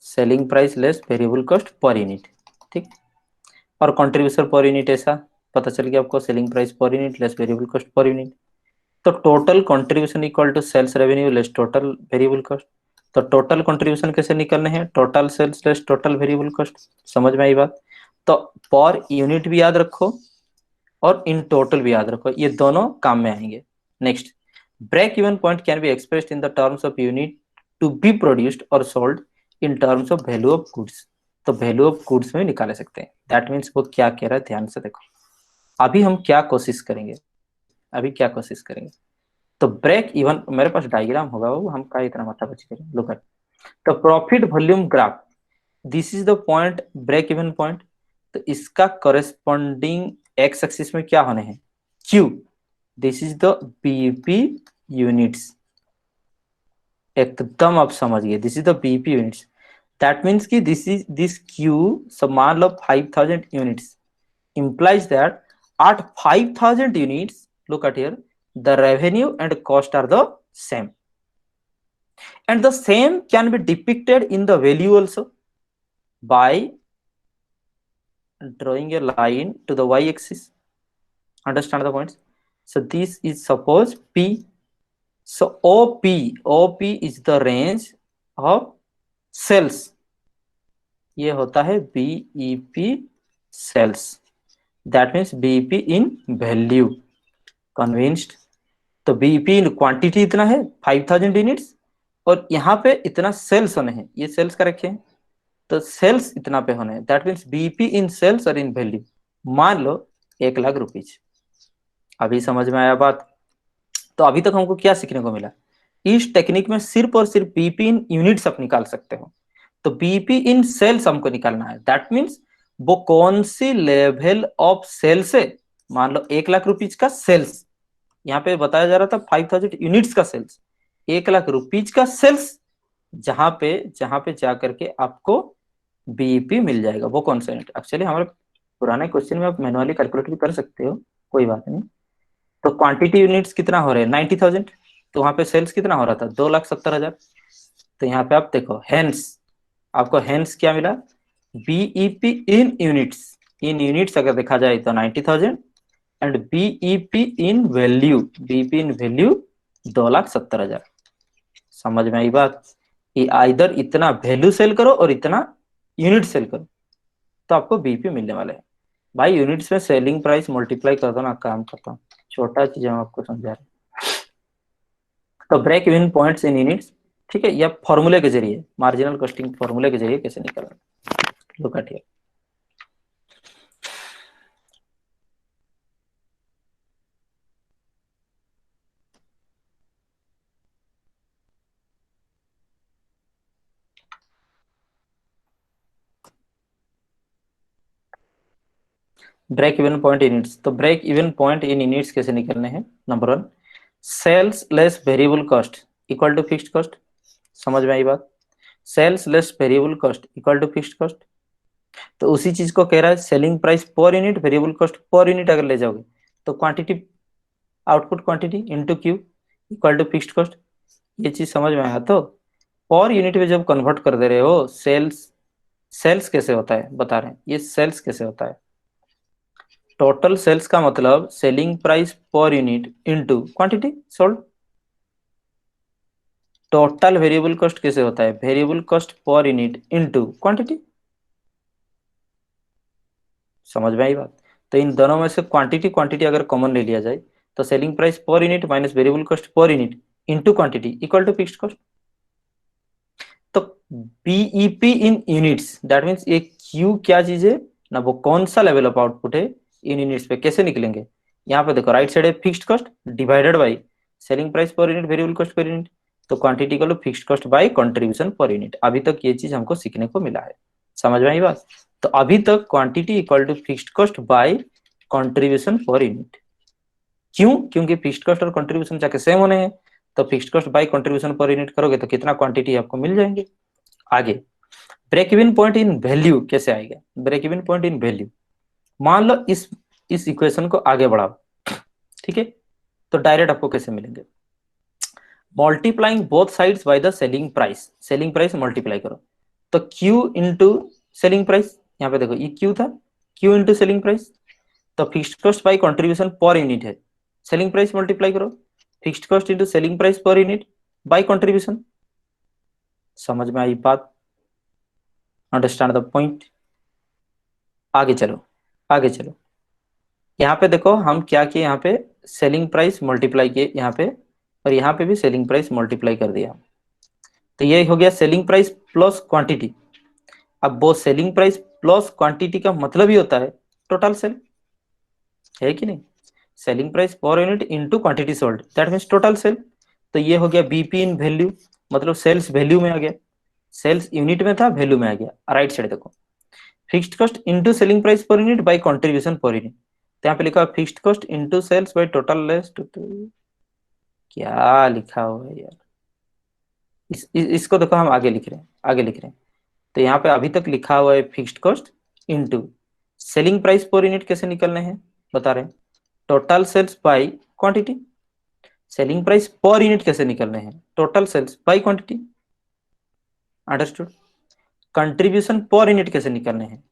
selling price less variable cost per unit, ठीक। और कंट्रीब्यूशन पर यूनिट ऐसा पता चल गया आपको, selling price per unit less variable cost per unit. तो total contribution equal to sales revenue less total variable cost. तो टोटल कंट्रीब्यूशन कैसे निकलने हैं? Total sales less total variable cost. समझ में आई बात? तो पर यूनिट भी याद रखो और इन टोटल भी याद रखो, ये दोनों काम में आएंगे। Next, break even point can be expressed in the terms of unit to be produced और sold in terms of value of goods. तो वैल्यू ऑफ गुड्स में निकाले सकते हैं। दैट मीन्स वो क्या कह रहा है, ध्यान से देखो। अभी हम क्या कोशिश करेंगे, अभी क्या कोशिश करेंगे, तो ब्रेक इवन, मेरे पास डायग्राम होगा, वो हम का इतना माथा बची करें, लुक एट तो profit volume graph, this is the point, break even point. तो इसका कॉरेस्पॉन्डिंग एक्स एक्सिस में क्या होने हैं? Q, this is the BEP units. एकदम आप समझ गए, this is the BEP units. That means कि दिस क्यू, सब मान लो 5000 units, implies that at 5000 units, look at here, the revenue and cost are the same, and the same can be depicted in the value also by drawing a line to the y-axis. Understand the points? So this is suppose P. So OP is the range of sales. ये होता है BEP sales. That means BEP in value. Convinced? तो बीईपी इन क्वांटिटी इतना है 5000 यूनिट्स, और यहाँ पे इतना सेल्स होने हैं, ये सेल्स का रखे हैं, तो सेल्स इतना पे होने हैं। That means BEP in sales और इन वैल्यू, मान लो 1,00,000 रुपीज। अभी समझ में आया बात? तो अभी तक हमको क्या सीखने को मिला? इस टेक्निक में सिर्फ और सिर्फ बीईपी इन यूनिट्स आप निकाल सकते हो, तो बीईपी इन सेल्स हमको निकालना है। दैट मीन्स वो कौन सी लेवल ऑफ सेल्स है। मान लो 1,00,000 रुपीज का सेल्स, यहाँ पे बताया जा रहा था 5000 यूनिट्स का सेल्स, 1,00,000 रुपीज का सेल्स, जहां पे जाकर के आपको बीईपी मिल जाएगा, वो कौन सा यूनिट। एक्चुअली हमारे पुराने क्वेश्चन में आप मैनुअली कैलकुलेट भी कर सकते हो, कोई बात नहीं। तो क्वांटिटी यूनिट्स कितना हो रहे हैं? 90,000। तो वहां पे सेल्स कितना हो रहा था? 2,70,000। तो यहाँ पे आप देखो, हेंस आपको हेंस क्या मिला? BEP in units, in units अगर देखा जाए तो 90,000, and BEP in value, BEP in value 2,70,000। समझ में आई बात? ये आइदर इतना वैल्यू सेल करो और इतना यूनिट सेल करो, तो आपको बीईपी मिलने वाला है। भाई यूनिट्स में सेलिंग प्राइस मल्टीप्लाई कर दो ना, काम करता हूँ, छोटा चीज हम आपको समझा रहे हैं। तो break even points in units, ठीक है, या फॉर्मूले के जरिए, मार्जिनल कॉस्टिंग फॉर्मूले के जरिए कैसे निकलना, look at here. Break even point in units, तो break even point in units कैसे निकलने हैं? Number 1, sales less variable cost equal to fixed cost. समझ में आई बात? Sales less variable cost equal to fixed cost. तो उसी चीज को कह रहा है, selling price per unit, variable cost per unit अगर ले जाओगे, तो quantity, output quantity into Q equal to fixed cost. ये चीज समझ में आया? तो पर यूनिट में जब कन्वर्ट कर दे रहे हो, सेल्स, सेल्स कैसे होता है बता रहे हैं, ये सेल्स कैसे होता है। टोटल सेल्स का मतलब selling price per unit into quantity sold. Total variable cost कैसे होता है? Variable cost per unit into quantity. समझ में आई बात? तो इन दोनों में से क्वांटिटी क्वांटिटी अगर कॉमन ले लिया जाए तो selling price per unit minus variable cost per unit into quantity equal to fixed cost. तो BEP in units that means ये क्यू क्या चीज है ना, वो कौन सा लेवल ऑफ आउटपुट है इन यूनिट्स पे कैसे निकलेंगे? यहाँ पे देखो राइट साइड है fixed cost divided by selling price per unit variable cost per unit. तो क्वांटिटी को लो fixed cost by contribution per unit. अभी तक ये चीज हमको सीखने को मिला है। समझ में आई बात? तो अभी तक quantity equal to fixed cost by contribution per unit. क्यों? क्योंकि फिक्स्ड कॉस्ट और कंट्रीब्यूशन जाके सेम होने हैं। तो fixed cost by contribution per unit करोगे तो कितना क्वांटिटी आपको मिल जाएंगे। आगे break even point in value कैसे आएगा? Break even point in value, मान लो इस इक्वेशन को आगे बढ़ाओ, ठीक है? तो डायरेक्ट आपको कैसे मिलेंगे? Multiplying both sides by the selling price multiply करो। तो Q इंटू सेलिंग प्राइस, यहाँ पे देखो ये Q था, Q इंटू सेलिंग प्राइस। तो fixed cost by contribution per unit है, सेलिंग प्राइस मल्टीप्लाई करो fixed cost into selling price per unit by contribution. समझ में आई बात? Understand the point? आगे चलो, आगे चलो। यहाँ पे देखो हम क्या किए, यहाँ पे सेलिंग प्राइस मल्टीप्लाई किए यहाँ पे, और यहाँ पे भी सेलिंग प्राइस मल्टीप्लाई कर दिया। तो ये हो गया सेलिंग प्राइस प्लस क्वांटिटी। अब वो सेलिंग प्राइस प्लस क्वांटिटी का मतलब ही होता है टोटल सेल, है कि नहीं? Selling price per unit into quantity sold that means total sale. तो ये हो गया बीपी इन वैल्यू, मतलब सेल्स वैल्यू में आ गया। सेल्स यूनिट में था, वैल्यू में आ गया। राइट साइड देखो fixed cost into selling price per unit by contribution per unit. तो यहाँ पे लिखा fixed cost into sales by total less total. क्या लिखा हुआ है यार? इसको देखो हम आगे लिख रहे हैं, आगे लिख रहे हैं। तो यहाँ पे अभी तक लिखा हुआ है fixed cost into selling price per unit कैसे निकलने हैं बता रहे हैं, total sales by quantity. Selling price per unit कैसे निकलने हैं, total sales by quantity. Understood? Contribution per unit कैसे निकलने हैं,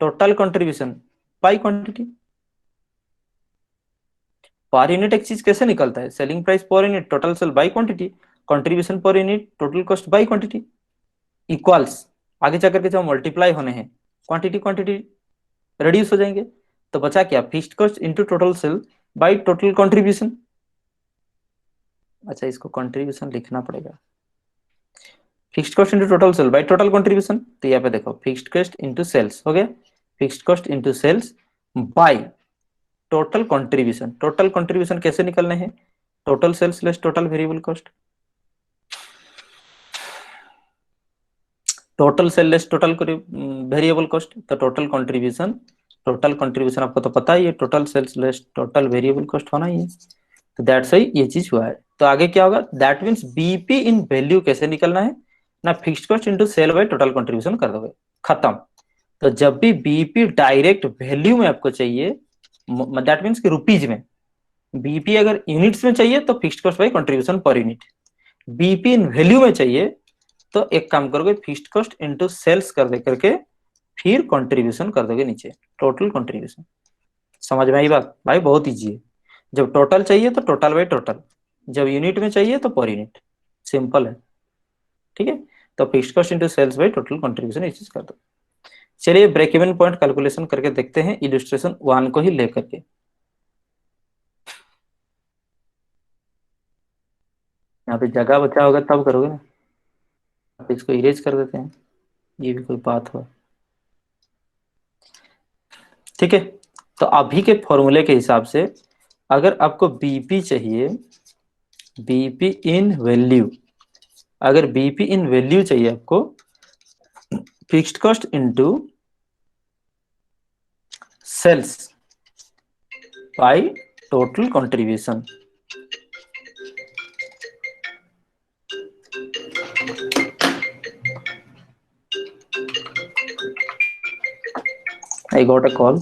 total contribution by quantity. Per unit एक चीज कैसे निकलता है, selling price per unit total sale by quantity, contribution per unit total cost by quantity equals. आगे जाकर के जब मल्टीप्लाई होने हैं क्वांटिटी क्वांटिटी रिड्यूस हो जाएंगे। तो बचा क्या, fixed cost into total sale by total contribution. अच्छा इसको कंट्रीब्यूशन लिखना पड़ेगा, fixed cost into total sale by total contribution. तो यहाँ पे देखो फिक्स्ड कॉस्ट इनटू सेल्स हो गया, fixed cost into sales by total contribution. Total contribution कैसे निकलने हैं, total sales less total variable cost. Total sale less total variable cost, तो टोटल कंट्रीब्यूशन आपको तो पता ही है, total sales less total variable cost होना ही है। तो दैट्स वाई ये चीज हुआ है। तो आगे क्या होगा, that means BEP in value कैसे निकलना है ना, fixed cost into sale by total contribution कर दोगे, खत्म। तो जब भी बीपी डायरेक्ट वैल्यू में आपको चाहिए, दैट मींस कि रुपीज में, बीपी अगर यूनिट्स में चाहिए तो fixed cost by contribution per unit, BP in value में चाहिए तो एक काम करोगे फिक्स्ड कॉस्ट इनटू सेल्स कर दे करके फिर कंट्रीब्यूशन कर दोगे नीचे, टोटल कंट्रीब्यूशन। समझ में आई बात भाई? बहुत इजी है। जब टोटल चाहिए तो टोटल बाय टोटल, जब यूनिट में चाहिए तो पर यूनिट, सिंपल है। ठीक है? तो fixed cost into sales by total contribution ये चीज कर दो। चलिए ब्रेक इवन पॉइंट कैलकुलेशन करके देखते हैं इलस्ट्रेशन 1 को ही लेकर के। यहाँ पे जगह बचा होगा तब करोगे ना, आप इसको इरेज कर देते हैं, ये भी कोई बात हो? ठीक है? तो अभी के फॉर्मूले के हिसाब से अगर आपको बीपी चाहिए, बीपी इन वैल्यू, अगर बीपी इन वैल्यू चाहिए आपको, fixed cost into sales by total contribution. I got a call.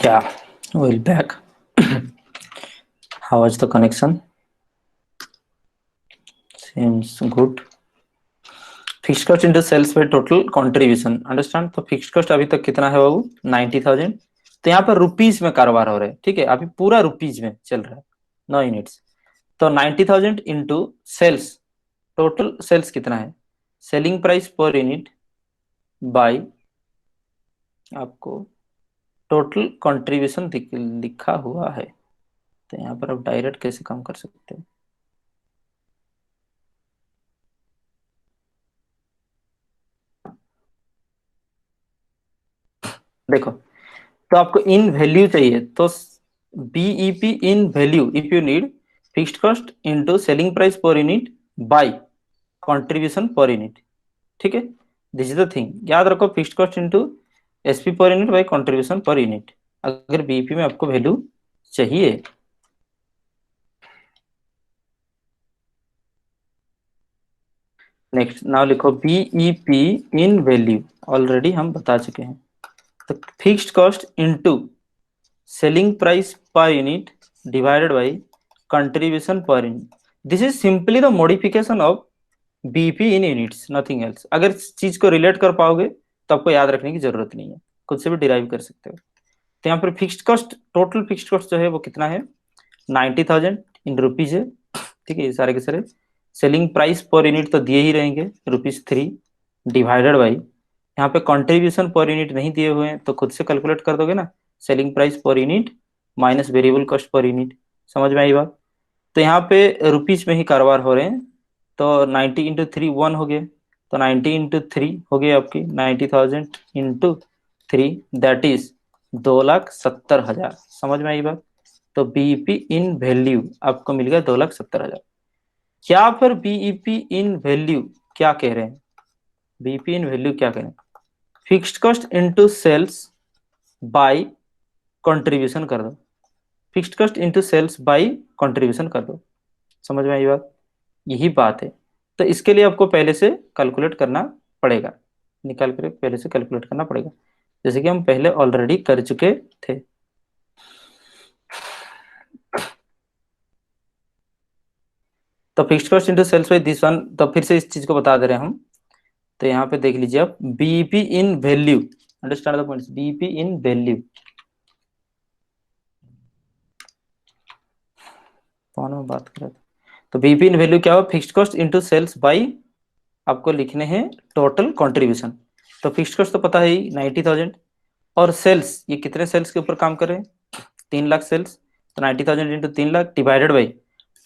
Yeah, we'll back. How was the connection? Seems good. Fixed cost into sales by total contribution, understand. तो फिक्स्ड कॉस्ट अभी तक कितना है बाबू? 90,000। तो यहाँ पर रुपीज में कारोबार हो रहा है, ठीक है, अभी पूरा रुपीज में चल रहा है, 9 यूनिट्स। तो 90,000 इंटू सेल्स, टोटल सेल्स कितना है, selling price per unit by आपको टोटल कंट्रीब्यूशन लिखा हुआ है। तो यहाँ पर आप डायरेक्ट कैसे काम कर सकते हैं? देखो, तो आपको इन वैल्यू चाहिए, तो BEP in value, if you need fixed cost into selling price per unit by contribution per unit, ठीक है। दिस इज द थिंग, याद रखो, फिक्स्ड कॉस्ट इनटू एसपी पर unit by contribution per unit, अगर बीईपी में आपको वैल्यू चाहिए। नेक्स्ट नाउ लिखो बीईपी इन वैल्यू, ऑलरेडी हम बता चुके हैं। तो fixed cost into selling price per unit divided by contribution per unit. This is simply the modification of BP in units, nothing else. अगर इस चीज को रिलेट कर पाओगे तो आपको याद रखने की जरूरत नहीं है, खुद से भी डिराइव कर सकते हो। तो यहाँ पर fixed cost, total fixed cost जो है वो कितना है, 90,000 इन रुपीज है, ठीक है, ये सारे के सारे। सेलिंग प्राइस पर यूनिट तो दिए ही रहेंगे, ₹3, डिवाइडेड बाई, यहाँ पे कंट्रीब्यूशन पर यूनिट नहीं दिए हुए हैं तो खुद से कैलकुलेट कर दोगे ना, selling price per unit minus variable cost per unit. समझ में आई बात? तो यहाँ पे रुपीज में ही कारोबार हो रहे हैं, तो 90 इंटू 3 1 हो गया, तो 90 इंटू 3 हो गया आपकी 90,000 इंटू 3, दैट इज 2,70,000। समझ में आई बात? तो बीईपी इन वैल्यू आपको मिल गया 2,70,000। क्या फिर बीईपी इन वैल्यू क्या कह रहे हैं? बीईपी इन वैल्यू क्या कह रहे हैं? Fixed cost into sales by contribution कर दो, fixed cost into sales by contribution कर दो। समझ में आई बात? यही बात है। तो इसके लिए आपको पहले से कैलकुलेट करना पड़ेगा, निकाल कर पहले से कैलकुलेट करना पड़ेगा, जैसे कि हम पहले ऑलरेडी कर चुके थे। तो fixed cost into sales by this one, तो फिर से इस चीज को बता दे रहे हैं हम। तो यहाँ पे देख लीजिए आप, BEP in value, understand the points, BEP in value, कौन में बात कर रहे थे? तो बीईपी इन वैल्यू क्या हो, fixed cost into sales by, आपको लिखने हैं टोटल कंट्रीब्यूशन। तो फिक्स्ड कॉस्ट तो पता है ही 90,000, और सेल्स, ये कितने सेल्स के ऊपर काम कर रहे हैं, 3 लाख सेल्स, तो 90,000 into 3 lakh divided by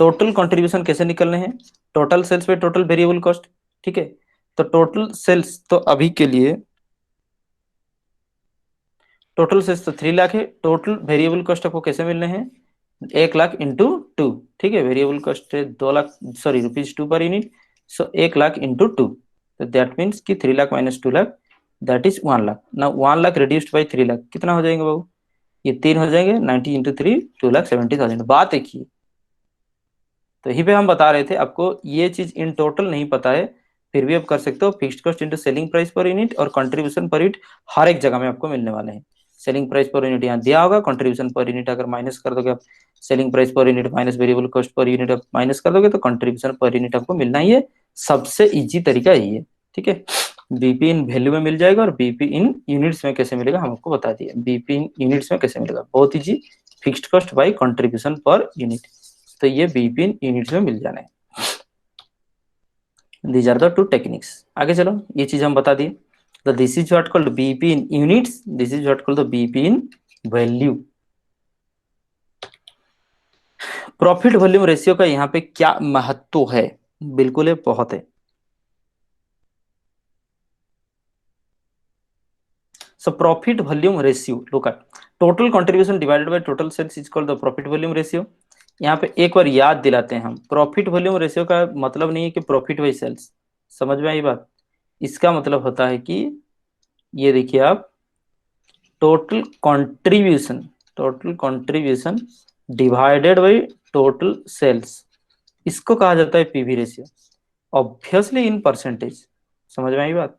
total contribution कैसे निकलने हैं, total sales by total variable cost, ठीक है। तो टोटल सेल्स तो अभी के लिए टोटल सेल्स तो 3 लाख है, टोटल वेरिएबल कॉस्ट आपको कैसे मिलने हैं, 1 लाख इंटू 2, ठीक है, वेरिएबल कॉस्ट है 2 लाख, सॉरी ₹2 पर यूनिट, सो 1 लाख इंटू 2, तो दैट मीन्स कि 3 lakh minus 2 lakh, that is 1 lakh. ना 1 लाख रिड्यूस्ड बाई 3 लाख कितना हो जाएंगे बाबू, ये 3 हो जाएंगे, 90 इंटू 3 2,70,000। बात एक ही, तो यही पे हम बता रहे थे आपको, ये चीज इन टोटल नहीं पता है फिर भी आप कर सकते हो, fixed cost into selling price per unit और कंट्रीब्यूशन पर यूनिट हर एक जगह में आपको मिलने वाले हैं। सेलिंग प्राइस पर यूनिट यहाँ दिया होगा, कंट्रीब्यूशन पर यूनिट अगर माइनस कर दोगे आप, selling price per unit minus variable cost per unit आप माइनस कर दोगे तो कंट्रीब्यूशन पर यूनिट आपको मिलना ही है। सबसे इजी तरीका यही है, ठीक है। बीपी इन वैल्यू में मिल जाएगा, और बीपी इन यूनिट्स में कैसे मिलेगा हम आपको बता दिए। बीपी इन यूनिट्स में कैसे मिलेगा, बहुत easy, fixed cost by contribution per unit, तो ये बीपी इन यूनिट्स में मिल जाना है। These are the 2 techniques. आगे चलो, ये चीज हम बता दिए। तो this is what called BP in units, this is what called the BP in value. Profit volume ratio का यहाँ पे क्या महत्व है? बिल्कुल है, बहुत है। So profit volume ratio, look at, total contribution divided by total sales is called the profit volume ratio. यहाँ पे एक बार याद दिलाते हैं हम, प्रॉफिट वॉल्यूम रेशियो का मतलब नहीं है कि प्रॉफिट बाई सेल्स, समझ में आई बात? इसका मतलब होता है कि ये देखिए आप, total contribution, total contribution divided by total sales, इसको कहा जाता है PV ratio, obviously in percentage. समझ में आई बात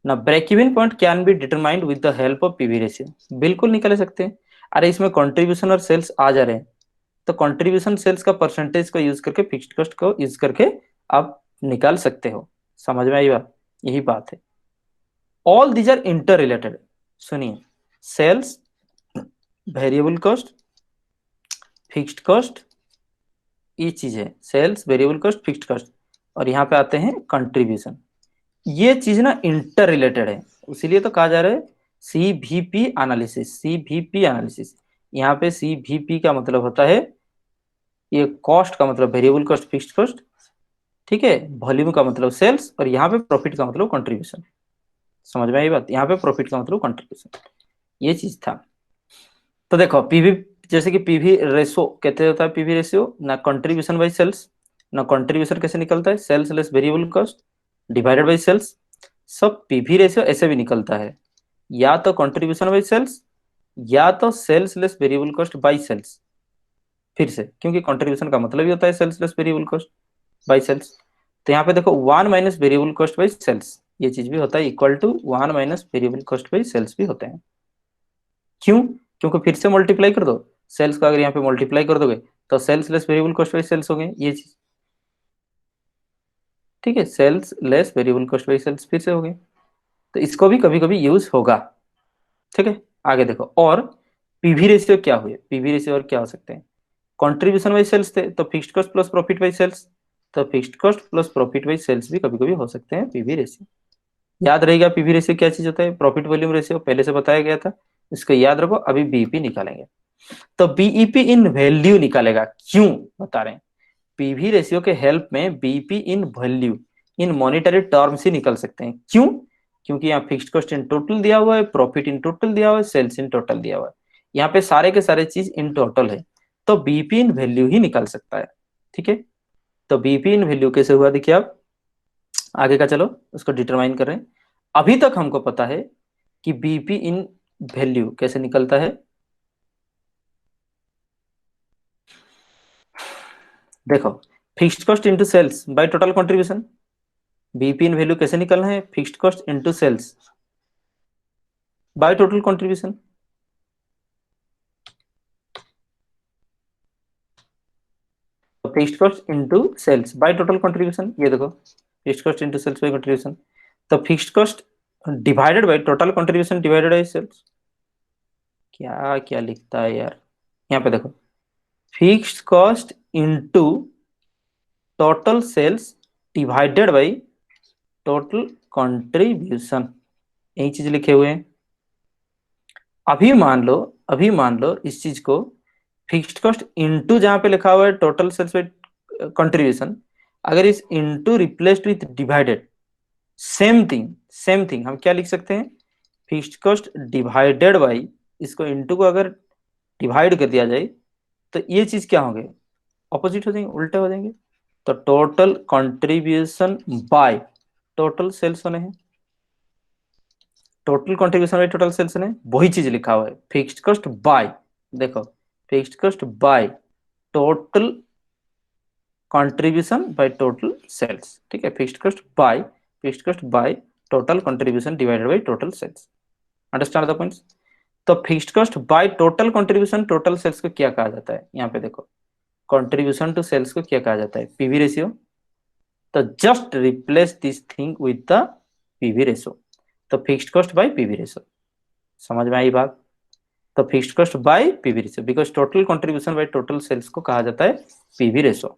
ना? Break even point can be determined with the help of PV ratio, बिल्कुल निकाल सकते हैं। अरे इसमें कंट्रीब्यूशन और सेल्स आ जा रहे हैं, तो कंट्रीब्यूशन सेल्स का परसेंटेज को यूज करके फिक्स्ड कॉस्ट को यूज करके आप निकाल सकते हो। समझ में आई बात? यही बात है। All these are interrelated. सुनिए, sales, variable cost, fixed cost, ये चीज है, sales, variable cost, fixed cost, और यहाँ पे आते हैं कंट्रीब्यूशन। ये चीज ना इंटर रिलेटेड है, इसीलिए तो कहा जा रहा है सीवीपी एनालिसिस। सीवीपी एनालिसिस, यहाँ पे सीवीपी का मतलब होता है, ये कॉस्ट का मतलब वेरिएबल कॉस्ट, फिक्स्ड कॉस्ट, ठीक है, वॉल्यूम का मतलब सेल्स, और यहाँ पे प्रॉफिट का मतलब कंट्रीब्यूशन। समझ में आई बात? यहाँ पे प्रॉफिट का मतलब कंट्रीब्यूशन, ये चीज था। तो देखो पीवी, जैसे कि पीवी रेशो कहते होता है, पीवी रेशियो ना कंट्रीब्यूशन बाई सेल्स, ना कंट्रीब्यूशन कैसे निकलता है, sales less variable cost divided by sales. सब पीवी रेशियो ऐसे भी निकलता है, या तो कंट्रीब्यूशन बाई सेल्स, या तो sales less variable cost by sales. फिर से, क्योंकि कंट्रीब्यूशन का मतलब ही होता है sales less variable cost by sales. तो यहाँ पे देखो 1 - वेरिएबल कॉस्ट बाई सेल्स, ये चीज भी होता है, equal to 1 - variable cost by sales भी होते हैं। क्यों? क्योंकि फिर से मल्टीप्लाई कर दो, सेल्स को अगर यहाँ पे मल्टीप्लाई कर दोगे तो sales less variable cost by sales हो गए, ये चीज, ठीक है, sales less variable cost by sales फिर से हो गए। तो इसको भी कभी कभी यूज होगा, ठीक है। आगे देखो, और पीवी रेशियो क्या हुए, पीवी रेशियो और क्या हो सकते हैं, कंट्रीब्यूशन बाई सेल्स थे तो fixed cost plus profit by sales, तो fixed cost plus profit by sales भी कभी कभी हो सकते हैं पीवी रेशियो। याद रहेगा पीवी रेशियो क्या चीज होता है, प्रॉफिट वॉल्यूम रेशियो पहले से बताया गया था, इसको याद रखो। अभी बीईपी निकालेंगे, तो बीईपी इन वैल्यू निकालेगा, क्यों बता रहे हैं, पीवी रेशियो के हेल्प में BEP in value, in monetary terms ही निकल सकते हैं। क्यों? क्योंकि यहाँ फिक्स्ड कॉस्ट इन टोटल दिया हुआ है, प्रॉफिट इन टोटल दिया हुआ है, सेल्स इन टोटल दिया हुआ है, यहाँ पे सारे के सारे चीज इन टोटल है, तो बीईपी इन वैल्यू ही निकाल सकता है, ठीक है। तो बीईपी इन वैल्यू कैसे हुआ देखिए आप, आगे का चलो उसको डिटरमाइन कर रहे हैं। अभी तक हमको पता है कि बीईपी इन वैल्यू कैसे निकलता है। देखो, fixed cost into sales by total contribution, BEP in value कैसे निकलना है, fixed cost into sales by total contribution. Fixed cost into sales by total contribution, ये देखो, fixed cost into sales by contribution, तो fixed cost divided by total contribution divided by sales. क्या क्या लिखता है यार, यहाँ पे देखो, fixed cost into total sales divided by total contribution, यही चीज लिखे हुए हैं। अभी मान लो, अभी मान लो इस चीज को, फिक्स्ड कॉस्ट इंटू जहां पे लिखा हुआ है टोटल सेल्स बाई कंट्रीब्यूशन, अगर इस into replaced with divided, same thing, same thing, हम क्या लिख सकते हैं, फिक्स्ड कॉस्ट डिवाइडेड बाई, इसको इंटू को अगर डिवाइड कर दिया जाए तो ये चीज क्या होंगे, ऑपोजिट हो जाएंगे, उल्टे हो जाएंगे। तो total contribution by total sales होने हैं, total contribution by total sales ने, वही चीज लिखा हुआ है, फिक्स्ड कॉस्ट बाय, देखो, fixed cost by total contribution by total sales, ठीक है, fixed cost by, fixed cost by total contribution divided by total sales. Understand the points? तो fixed cost by total contribution total sales को क्या कहा जाता है, यहाँ पे देखो, कंट्रीब्यूशन टू सेल्स को क्या कहा जाता है, पीवी रेशियो। तो just replace this thing with the PV ratio, तो fixed cost by PV ratio. समझ में आई बात? तो fixed cost by PV ratio, because total contribution by total sales को कहा जाता है पीवी रेशियो,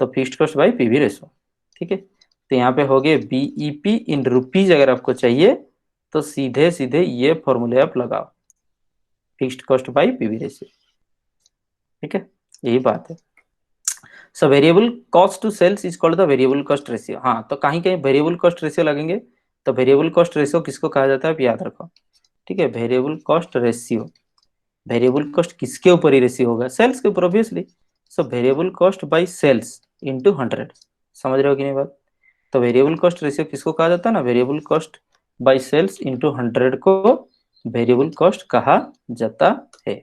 तो fixed cost by PV ratio, ठीक है। तो यहाँ पे हो गए बीईपी इन रुपीज, अगर आपको चाहिए तो सीधे सीधे ये फॉर्मूले आप लगाओ, fixed cost by PV ratio, ठीक है, यही बात है। So variable cost to sales is called the variable cost ratio. हाँ, तो कहीं कहीं वेरिएबल कॉस्ट रेशियो लगेंगे, तो वेरिएबल कॉस्ट रेशियो किसको कहा जाता है आप याद रखो, ठीक है, variable cost ratio, variable cost किसके ऊपर ही रेशियो होगा, सेल्स के ऊपर obviously. So variable cost by sales into 100, समझ रहे हो कि नहीं बात? तो वेरिएबल कॉस्ट रेशियो किसको कहा जाता है ना, variable cost by sales into 100 को वेरिएबल कॉस्ट कहा जाता है।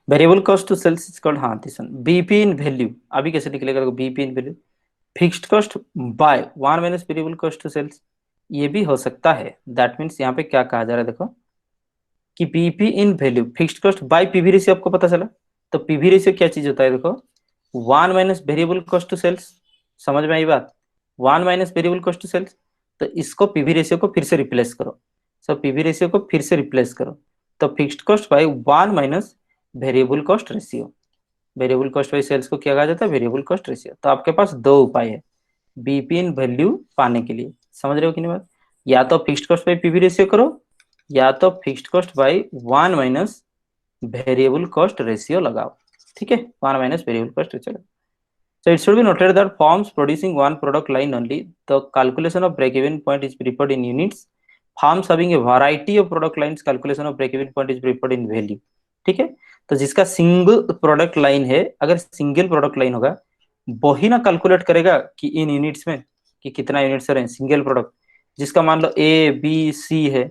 Variable cost to sales is called, हाँ this one, BP in value. अभी कैसे निकलेगा देखो, BP in value, fixed cost by one minus variable cost to sales, ये भी हो सकता है। दैट मीन्स यहाँ पे क्या कहा जा रहा है देखो, कि PP in value fixed cost by PV ratio, आपको पता चला। तो पीवी रेशियो क्या चीज होता है देखो, one minus variable cost to sales, समझ में आई बात, one minus variable cost to sales. तो इसको पीवी रेशियो को फिर से रिप्लेस करो, सब पीवी रेशियो को फिर से रिप्लेस करो, तो fixed cost by one minus variable cost ratio, variable cost by sales को क्या कहा जाता है, वेरिएबल कॉस्ट रेशियो। तो आपके पास दो उपाय है बीपी इन वैल्यू पाने के लिए, समझ रहे हो कि नहीं बात, या तो fixed cost by PV ratio करो, या तो fixed cost by one minus variable cost ratio लगाओ। ठीक है, one minus variable cost ratio. So it should be noted that firms producing one product line only, the calculation of break-even point is preferred in units. Firms having a variety of product lines, calculation of break-even point is preferred in value. ठीक है, तो जिसका सिंगल प्रोडक्ट लाइन है, अगर सिंगल प्रोडक्ट लाइन होगा, वही ना कैलकुलेट करेगा कि इन यूनिट्स में कि कितना यूनिट्स रहे सिंगल प्रोडक्ट। जिसका मान लो ए बी सी है,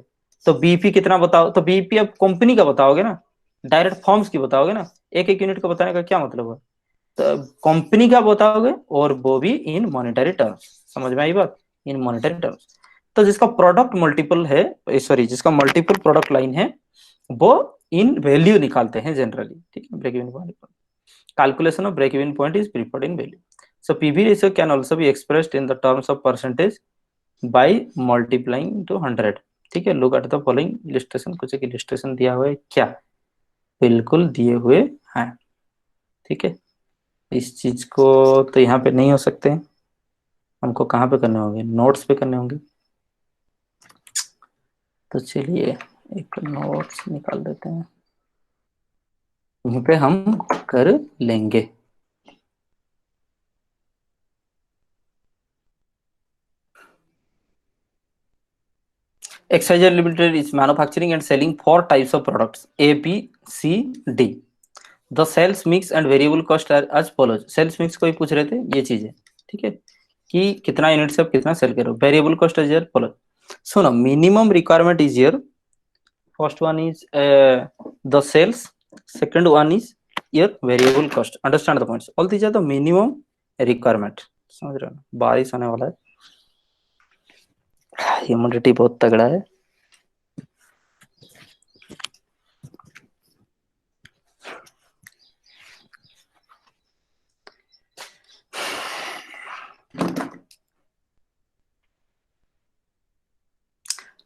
तो बीपी कितना बताओ, तो बीपी अब कंपनी का बताओगे ना, डायरेक्ट फॉर्म्स की बताओगे ना, एक एक यूनिट का बताने का क्या मतलब है, तो कंपनी का बताओगे, और वो भी इन मॉनेटरी टर्म्स, समझ में आई बात, इन मॉनेटरी टर्म्स। तो जिसका प्रोडक्ट मल्टीपल है, सॉरी जिसका मल्टीपल प्रोडक्ट लाइन है, वो इन वैल्यू निकालते हैं जनरली। ठीक है, break even point, calculation of break even point is preferred in value. So PV ratio can also be expressed in the terms of percentage by multiplying to 100। ठीक है, look at the following illustration, कुछ एक इलिस्ट्रेशन दिया हुआ है क्या, बिल्कुल दिए हुए हैं। ठीक है, इस चीज को तो यहाँ पे नहीं हो सकते, हमको कहाँ पे करने होंगे, नोट्स पे करने होंगे। तो चलिए एक नोट्स निकाल देते हैं, वहीं पे हम कर लेंगे। XYZ Limited is manufacturing and selling four types of products A, B, C, D. The sales mix and variable cost are as follows. Sales mix को ही पूछ रहे थे, ये चीज है। ठीक है, कि कितना यूनिट से आप कितना सेल करो, variable cost is your follow. सुनो, minimum requirement is your, first one is the sales, second one is your variable cost, understand the points, all these are the minimum requirement। समझ रहे हो ना? बारिश होने वाला है, ह्यूमिडिटी बहुत तगड़ा है।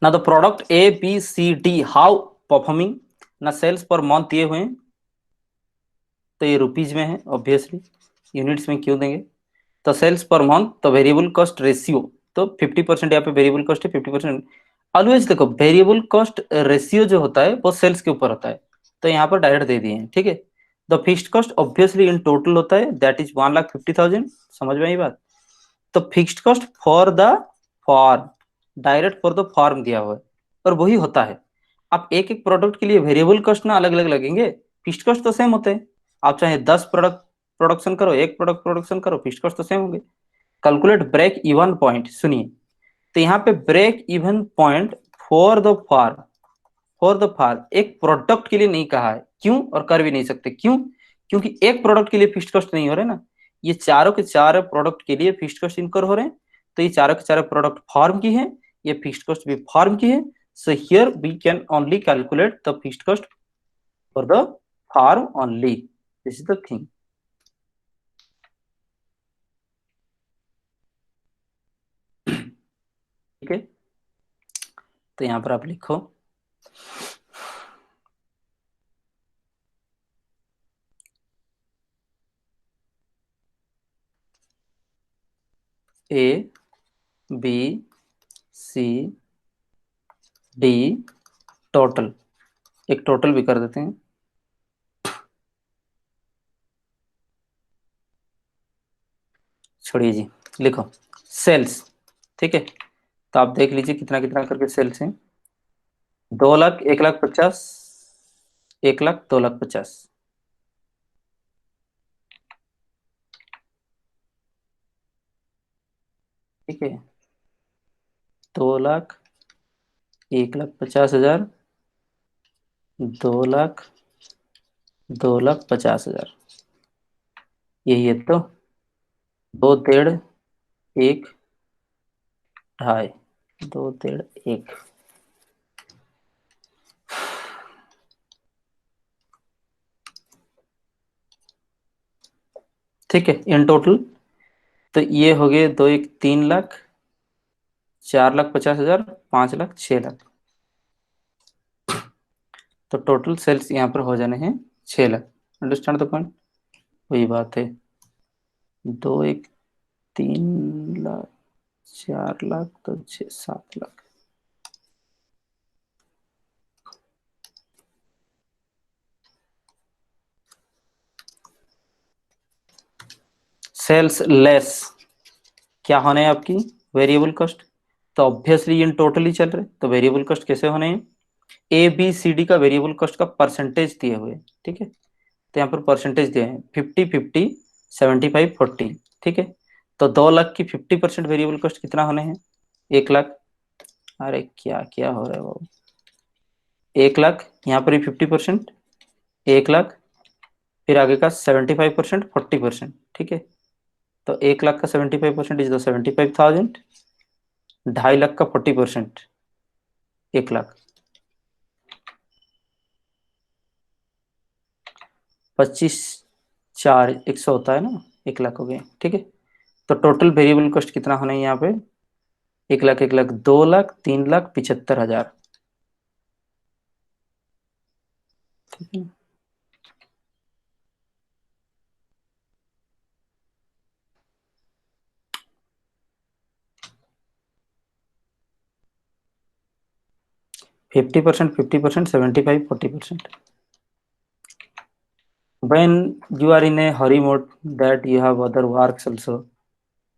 ना तो product A B C D how performing, ना सेल्स पर मंथ दिए हुए हैं, तो ये रुपीज में है ऑब्वियसली, यूनिट्स में क्यों देंगे। तो सेल्स पर मंथ, तो वेरिएबल कॉस्ट रेशियो, तो 50% यहाँ पे वेरिएबल कॉस्ट है, 50%। ऑलवेज देखो वेरिएबल कॉस्ट रेशियो जो होता है वो सेल्स के ऊपर होता है, तो यहाँ पर डायरेक्ट दे दिए हैं। ठीक है, the fixed cost obviously in total होता है, दैट इज 1,50,000, समझ में आई बात। तो fixed cost for the form, direct for the form दिया हुआ है, और वही होता है। आप एक एक प्रोडक्ट के लिए वेरिएबल कॉस्ट ना अलग अलग लगेंगे, फिक्स्ड कॉस्ट तो सेम होते हैं। आप चाहे 10 प्रोडक्ट प्रोडक्शन करो, एक प्रोडक्ट प्रोडक्शन करो, फिक्स्ड कॉस्ट तो सेम होंगे। कैलकुलेट ब्रेक इवन पॉइंट, सुनिए, तो यहाँ पे break even point for the firm, for the firm एक प्रोडक्ट के लिए नहीं कहा है, क्यों, और कर भी नहीं सकते, क्यों, क्योंकि एक प्रोडक्ट के लिए फिक्स्ड कॉस्ट नहीं हो रहे ना, ये चारों के चारों प्रोडक्ट के लिए फिक्स्ड कॉस्ट इनकर हो रहे हैं। तो ये चारों के चारों प्रोडक्ट फार्म की है, ये फिक्स्ड कॉस्ट भी फार्म की है। So here we can only calculate the fixed cost for the firm only, this is the thing. ठीक है, तो यहाँ पर आप लिखो A B C D total, एक टोटल भी कर देते हैं, छोड़िए जी, लिखो सेल्स। ठीक है, तो आप देख लीजिए कितना कितना करके सेल्स हैं, 2 लाख, 1,50,000, 1,00,000, 2,50,000। ठीक है, 2 लाख, 1,50,000, 2 लाख, 2,50,000, यही है तो। दो, डेढ़, एक, ढाई, दो, डेढ़, एक। ठीक है, इन टोटल तो ये हो गए 2, 1, 3 लाख, 4,50,000, 5 लाख, 6 लाख। तो टोटल सेल्स यहाँ पर हो जाने हैं 6 लाख। Understand the point? वही बात है। 2, 1, 3 लाख, 4 लाख, तो 6, 7 लाख। सेल्स लेस क्या होने हैं आपकी? Variable cost. तो ऑब्वियसली इन टोटल ही चल रहे, तो वेरिएबल कॉस्ट कैसे होने हैं? ए बी सी डी का वेरिएबल कॉस्ट का परसेंटेज दिए हुए, ठीक है। तो यहाँ पर परसेंटेज दिए हैं 50, 50, 75, 40। ठीक है, तो 2 लाख की 50% वेरिएबल कॉस्ट कितना होने हैं? 1 लाख। अरे क्या क्या हो रहा है बाबू? 1 लाख, यहाँ पर भी 50%, 1 लाख, फिर आगे का 75%, 40%। ठीक है, तो 1 लाख का 75% इज द 75,000, 2.5 लाख का 40%, 1 लाख। 25, 4, 100 होता है ना, 1 लाख हो गए। ठीक है, तो टोटल वेरिएबल कॉस्ट कितना होना है यहाँ पे? 1 लाख, 1 लाख, 2 लाख, 3,75,000। ठीक है, 50%, 50%, 75, 40%। When you are in a hurry mode that you have other works also,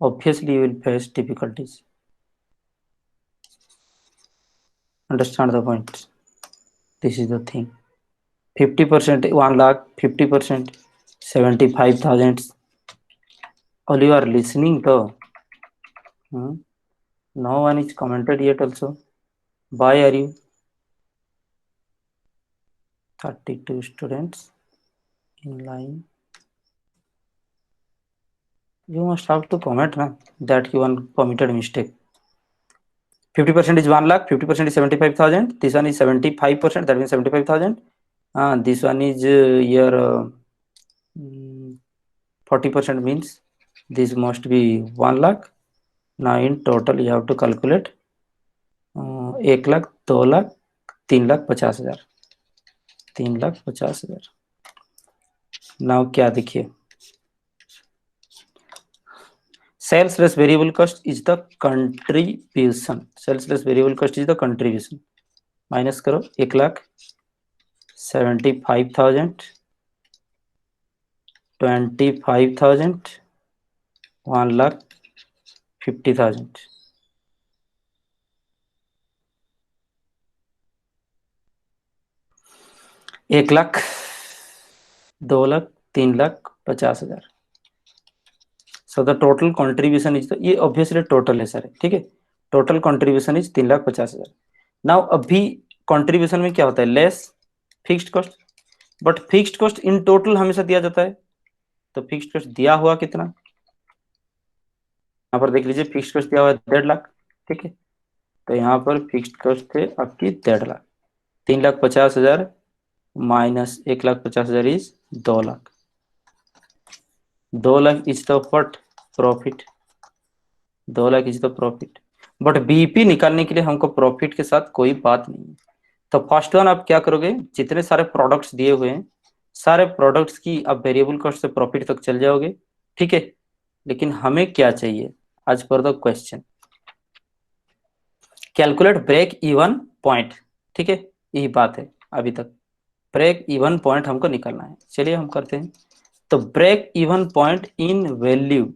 obviously you will face difficulties. Understand the point? This is the thing. 50%, 1 lakh, 50%, 75,000. All you are listening though. Hmm? No one is commented yet also. Why are you? 32 students in line. You must have to comment na, that you one committed mistake. 50% is 1 lakh, 50% is 75,000. This one is 75%, that means 75,000. This one is your 40% means this must be 1 lakh. Now in total you have to calculate 1 lakh, 2 lakh, 3,50,000, 3,50,000। Now क्या देखिए, sales less variable cost is the contribution. Sales less variable cost is the contribution. Minus करो, 1 lakh, 75,000, 25,000, 1 lakh, 50,000। 1 lakh, 2 lakh, 3,50,000। So the total contribution is the, ये ऑब्वियसली टोटल है सर, ठीक है। Total contribution is 3,50,000। नाउ अभी कंट्रीब्यूशन में क्या होता है? Less fixed cost. But fixed cost in total हमेशा दिया जाता है, तो फिक्स्ड कॉस्ट दिया हुआ कितना? यहाँ पर देख लीजिए, फिक्स्ड कॉस्ट दिया हुआ है 1.5 लाख। ठीक है, तो यहाँ पर फिक्स्ड कॉस्ट थे आपकी 1.5 lakh. 3,50,000 minus 1,50,000 is 2 lakh. 2 lakh is the what? Profit. 2 lakh is the profit. But BEP निकालने के लिए हमको प्रॉफिट के साथ कोई बात नहीं है। तो फर्स्ट वन आप क्या करोगे, जितने सारे प्रोडक्ट्स दिए हुए हैं, सारे प्रोडक्ट्स की आप वेरिएबल कॉस्ट से प्रॉफिट तक चल जाओगे। ठीक है, लेकिन हमें क्या चाहिए आज per the question? Calculate break even point. ठीक है, यही बात है अभी तक। ब्रेक इवन पॉइंट हमको निकालना है, चलिए हम करते हैं। तो break even point in value,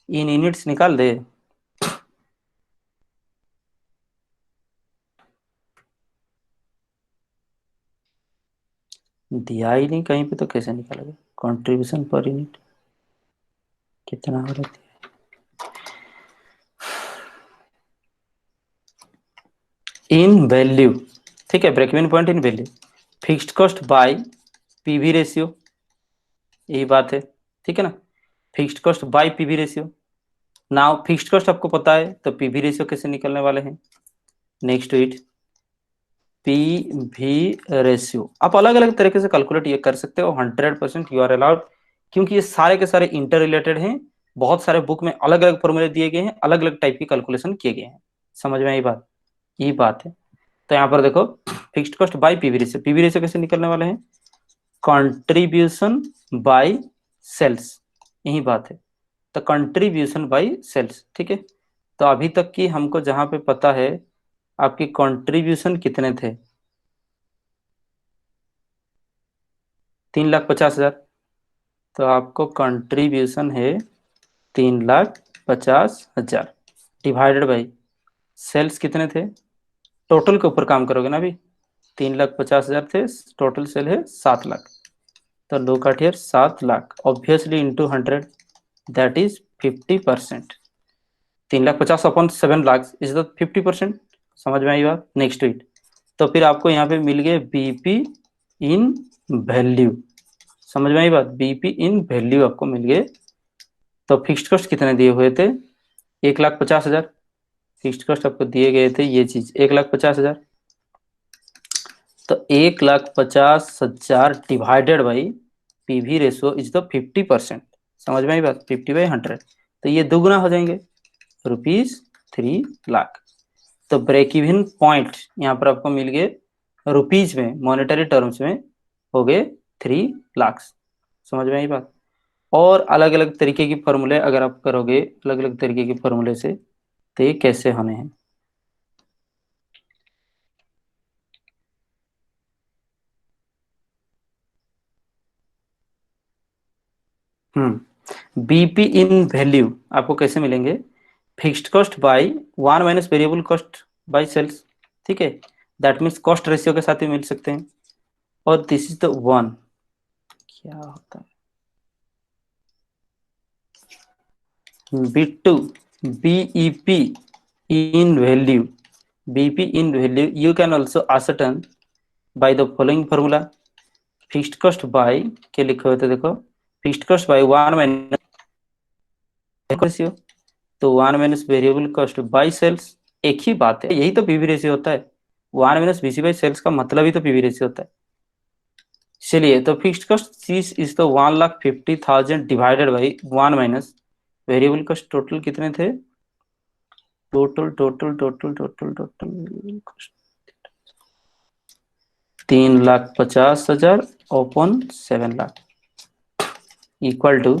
in units निकाल दे। दिया ही नहीं कहीं पे, तो कैसे निकालोगे कंट्रीब्यूशन पर यूनिट? कितना हो रहा है इन वैल्यू, ठीक है, break even point in value, fixed cost by PV ratio, यही बात है, ठीक है ना, fixed cost by PV ratio. Now fixed cost आपको पता है तो पीवी रेशियो कैसे निकलने वाले हैं, नेक्स्ट इट पीवी रेशियो आप अलग अलग तरीके से कैलकुलेट ये कर सकते हो, 100% यू आर अलाउड, क्योंकि ये सारे के सारे इंटर रिलेटेड हैं, बहुत सारे बुक में अलग अलग फॉर्मूले दिए गए हैं, अलग अलग टाइप की कैलकुलेशन किए गए हैं, समझ में आई बात, यही बात है। तो यहाँ पर देखो fixed cost by PV ratio कैसे निकलने वाले हैं, कंट्रीब्यूशन बाय सेल्स, यही बात है, तो कंट्रीब्यूशन बाय सेल्स, ठीक है। तो अभी तक की हमको जहां पे पता है आपकी कंट्रीब्यूशन कितने थे, 3,50,000, तो आपको कंट्रीब्यूशन है 3,50,000 डिवाइडेड बाई सेल्स कितने थे, टोटल के ऊपर काम करोगे ना अभी, 3,50,000 थे, टोटल सेल है 7 लाख, तो लो काट here 7 lakh obviously into 100, that is 50%, 3,50,000 upon 7 lakh is the 50%, समझ में आई बात। नेक्स्ट वीक तो फिर आपको यहाँ पे मिल गए बीपी इन वैल्यू, समझ में आई बात, बीपी इन वैल्यू आपको मिल गए। तो फिक्स्ड कॉस्ट कितने दिए हुए थे, 1,50,000, फिक्स्ड कॉस्ट आपको दिए गए थे ये चीज 1,50,000, तो 1,50,000 divided by PV ratio is the 50%, समझ में आई बात, 50/100, तो ये दुगुना हो जाएंगे, ₹3 लाख। तो ब्रेक इवन पॉइंट यहाँ पर आपको मिल गए रुपीज में, मॉनेटरी टर्म्स में हो गए 3 लाख, समझ में आई बात। और अलग अलग तरीके की फॉर्मूले अगर आप करोगे अलग अलग तरीके के फॉर्मूले से, तो ये कैसे होने हैं, बीपी इन वैल्यू आपको कैसे मिलेंगे, fixed cost by 1 minus variable cost by sales, ठीक है, दैट मीन्स कॉस्ट रेशियो के साथ भी मिल सकते हैं, और दिस इज द वन, क्या होता है B2 BEP in value, BP in value you can also ascertain by the following formula, fixed cost by क्या लिखे हुए थे देखो, fixed cost by 1 minus ratio, तो 1 minus variable cost by sales, एक ही बात है, यही तो पीवी रेशियो होता है, 1 माइनस बीसी बाय सेल्स का मतलब ही तो पीवी रेशियो होता है। चलिए तो फिक्स्ड कॉस्ट चीज इज तो 1,50,000 divided by 1 minus variable cost, total कितने थे, total total total total total 3,50,000 upon 7 lakh equal to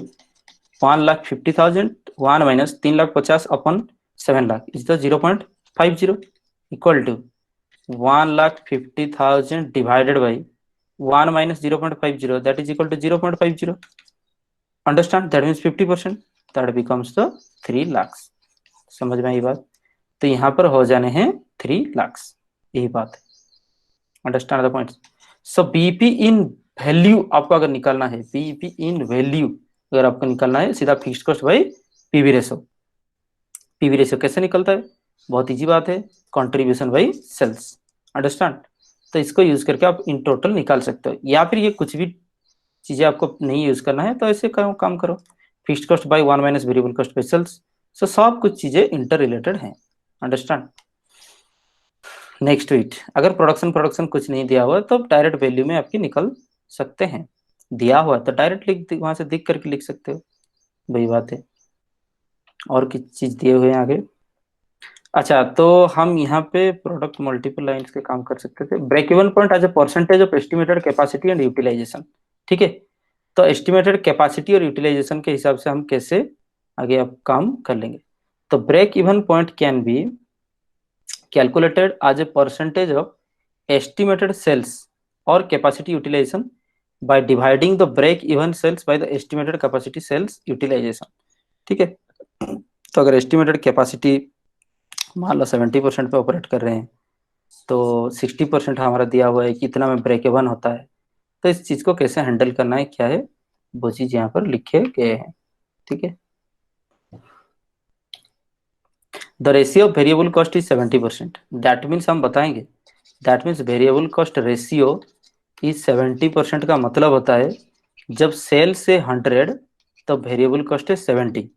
1,50,000 1 minus 3,50,000 upon 7 lakh is the 0.50 equal to 1,50,000 divided by 1 minus 0.50 that is equal to 0.50, understand, that means 50%, that becomes the 3 lakhs, समझ में आई बात। तो यहाँ पर हो जाने हैं 3 lakhs, यही बात है, understand the point. So BP in value आपको अगर निकालना है, बीपी इन वैल्यू अगर आपको निकालना है, सीधा fixed cost by PV ratio, PV ratio कैसे निकलता है, बहुत इजी बात है, कंट्रीब्यूशन बाई सेल्स, अंडरस्टैंड। तो इसको यूज करके आप इन टोटल निकाल सकते हो, या फिर ये कुछ भी चीजें आपको नहीं यूज करना है तो ऐसे काम करो, fixed cost by 1 minus variable cost by sales, so सब कुछ चीजें इंटर रिलेटेड हैं, अंडरस्टैंड। नेक्स्ट वीट अगर प्रोडक्शन प्रोडक्शन कुछ नहीं दिया हुआ तो डायरेक्ट वैल्यू में आपकी निकल सकते हैं, दिया हुआ तो डायरेक्ट लिख वहां से दिख करके लिख सकते हो, वही बात है। और किस चीज दिए हुए हैं आगे, अच्छा तो हम यहाँ पे प्रोडक्ट मल्टीपल लाइंस के काम कर सकते थे, break even point as a percentage of estimated capacity and utilization, ठीक है। तो एस्टिमेटेड कैपेसिटी और यूटिलाइजेशन के हिसाब से हम कैसे आगे अब काम कर लेंगे, तो break even point can be calculated as a percentage of estimated sales और capacity utilisation by dividing the break even sales by the estimated capacity sales utilisation, ठीक है। तो अगर एस्टिमेटेड कैपेसिटी मान लो 70% पे ऑपरेट कर रहे हैं, तो 60% हमारा दिया हुआ है कि इतना में ब्रेक इवन होता है, तो इस चीज को कैसे हैंडल करना है क्या है, वो चीज यहाँ पर लिखे गए हैं, ठीक है। The ratio of variable cost is 70%। That means हम बताएंगे, that means variable cost ratio is 70% का मतलब होता है जब सेल से 100 तो वेरिएबल कॉस्ट है 70,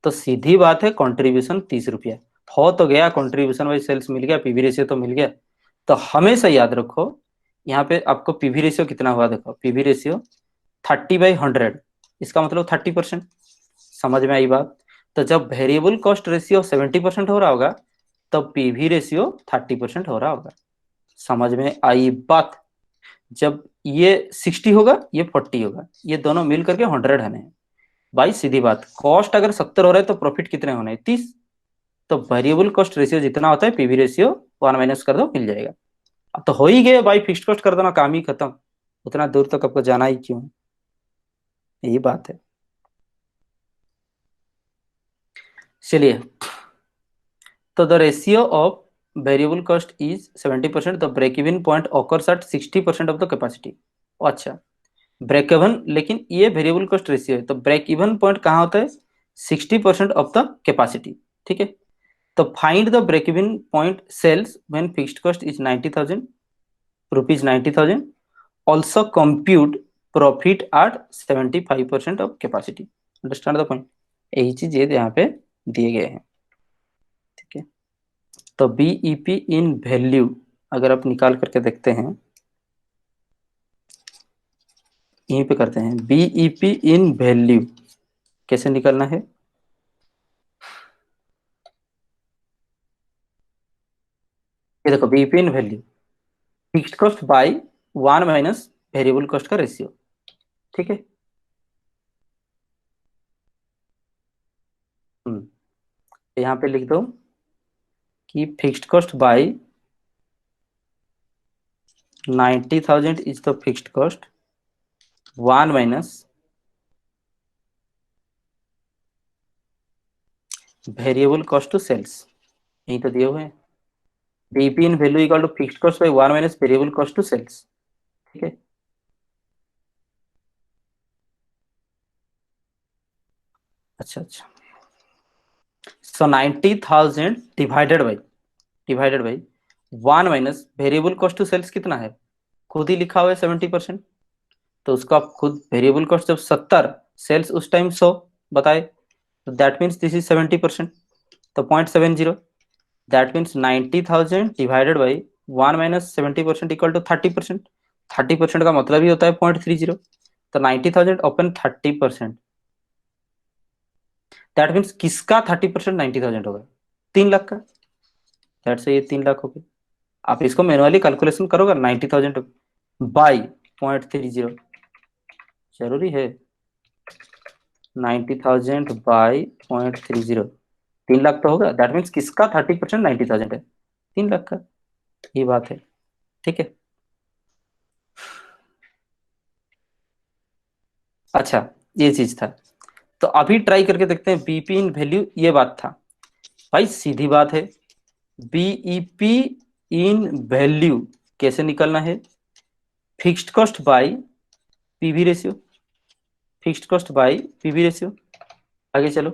तो सीधी बात है कंट्रीब्यूशन 30 रुपया हो तो गया, कंट्रीब्यूशन वाइज सेल्स मिल गया, पीवी रेशियो तो मिल गया। तो हमेशा याद रखो यहाँ पे आपको पीवी रेशियो कितना हुआ, देखो पीवी रेशियो 30/100, इसका मतलब 30%। समझ में आई बात? तो जब वेरिएबल कॉस्ट रेशियो 70% हो रहा होगा तब पीवी रेशियो 30% हो रहा होगा। समझ में आई बात? जब ये 60 होगा ये 40 होगा, ये दोनों मिल करके 100 है भाई। सीधी बात, कॉस्ट अगर 70 हो रहा है तो प्रॉफिट कितने होने हैं, 30। तो वेरिएबल कॉस्ट रेशियो जितना होता है पीवी रेशियो 1 माइनस कर दो, मिल जाएगा। अब तो हो ही गए भाई, फिक्स्ड कॉस्ट कर देना, काम ही खत्म। उतना दूर तक आपको जाना ही क्यों, यही बात है। चलिए, तो the ratio of variable cost is 70%, the break even point occurs at 60% of the capacity. अच्छा, ब्रेक इवन, लेकिन ये वेरिएबल कॉस्ट रेशियो है तो ब्रेक इवन पॉइंट कहाँ होता है, 60% ऑफ द कैपेसिटी। ठीक है, तो find the break even point sales when fixed cost is 90,000 rupees 90,000, also compute profit at 75% of capacity. Understand the point? यही चीज ये यहाँ पे दिए गए हैं। ठीक है, तो बीईपी इन वैल्यू अगर आप निकाल करके देखते हैं, यहीं पे करते हैं, बीईपी इन वैल्यू कैसे निकालना है, ये देखो BEP in value fixed cost by 1 minus variable cost का रेशियो। ठीक है, यहाँ पे लिख दो कि fixed cost by 90,000 is the fixed cost, 1 minus variable cost to sales, यही तो दिए हुए हैं। BEP in value equal to fixed cost by 1 minus variable cost to sales. ठीक है, अच्छा अच्छा, so 90,000 divided by 1 minus variable cost to sales कितना है, खुद ही लिखा हुआ है 70%। तो उसको आप खुद, वेरिएबल कॉस्ट जब 70, सेल्स उस टाइम 100 बताए, तो दैट मीन्स दिस इज 70%, तो 0.70, that means 90,000 divided by 1 minus 70% equal to 30%। 30% का मतलब ही होता है 0.30, तो 90,000 ओपन 30%, दैट मीन्स किसका 30% 90,000 होगा, 3 लाख का। दैट से ये 3 लाख हो गए। आप इसको मैनुअली कैलकुलेशन करोगे, 90,000 बाई 0.30 जरूरी है, 90,000 बाई 0.30, 3 लाख तो होगा। दैट मीन्स किसका 30% 90,000 है, 3 लाख का। ये बात है। ठीक है, अच्छा ये चीज था। तो अभी ट्राई करके देखते हैं बीपी इन वैल्यू, ये बात था भाई, सीधी बात है। बीईपी इन वैल्यू कैसे निकलना है, fixed cost by PV ratio, fixed cost by PV ratio. आगे चलो,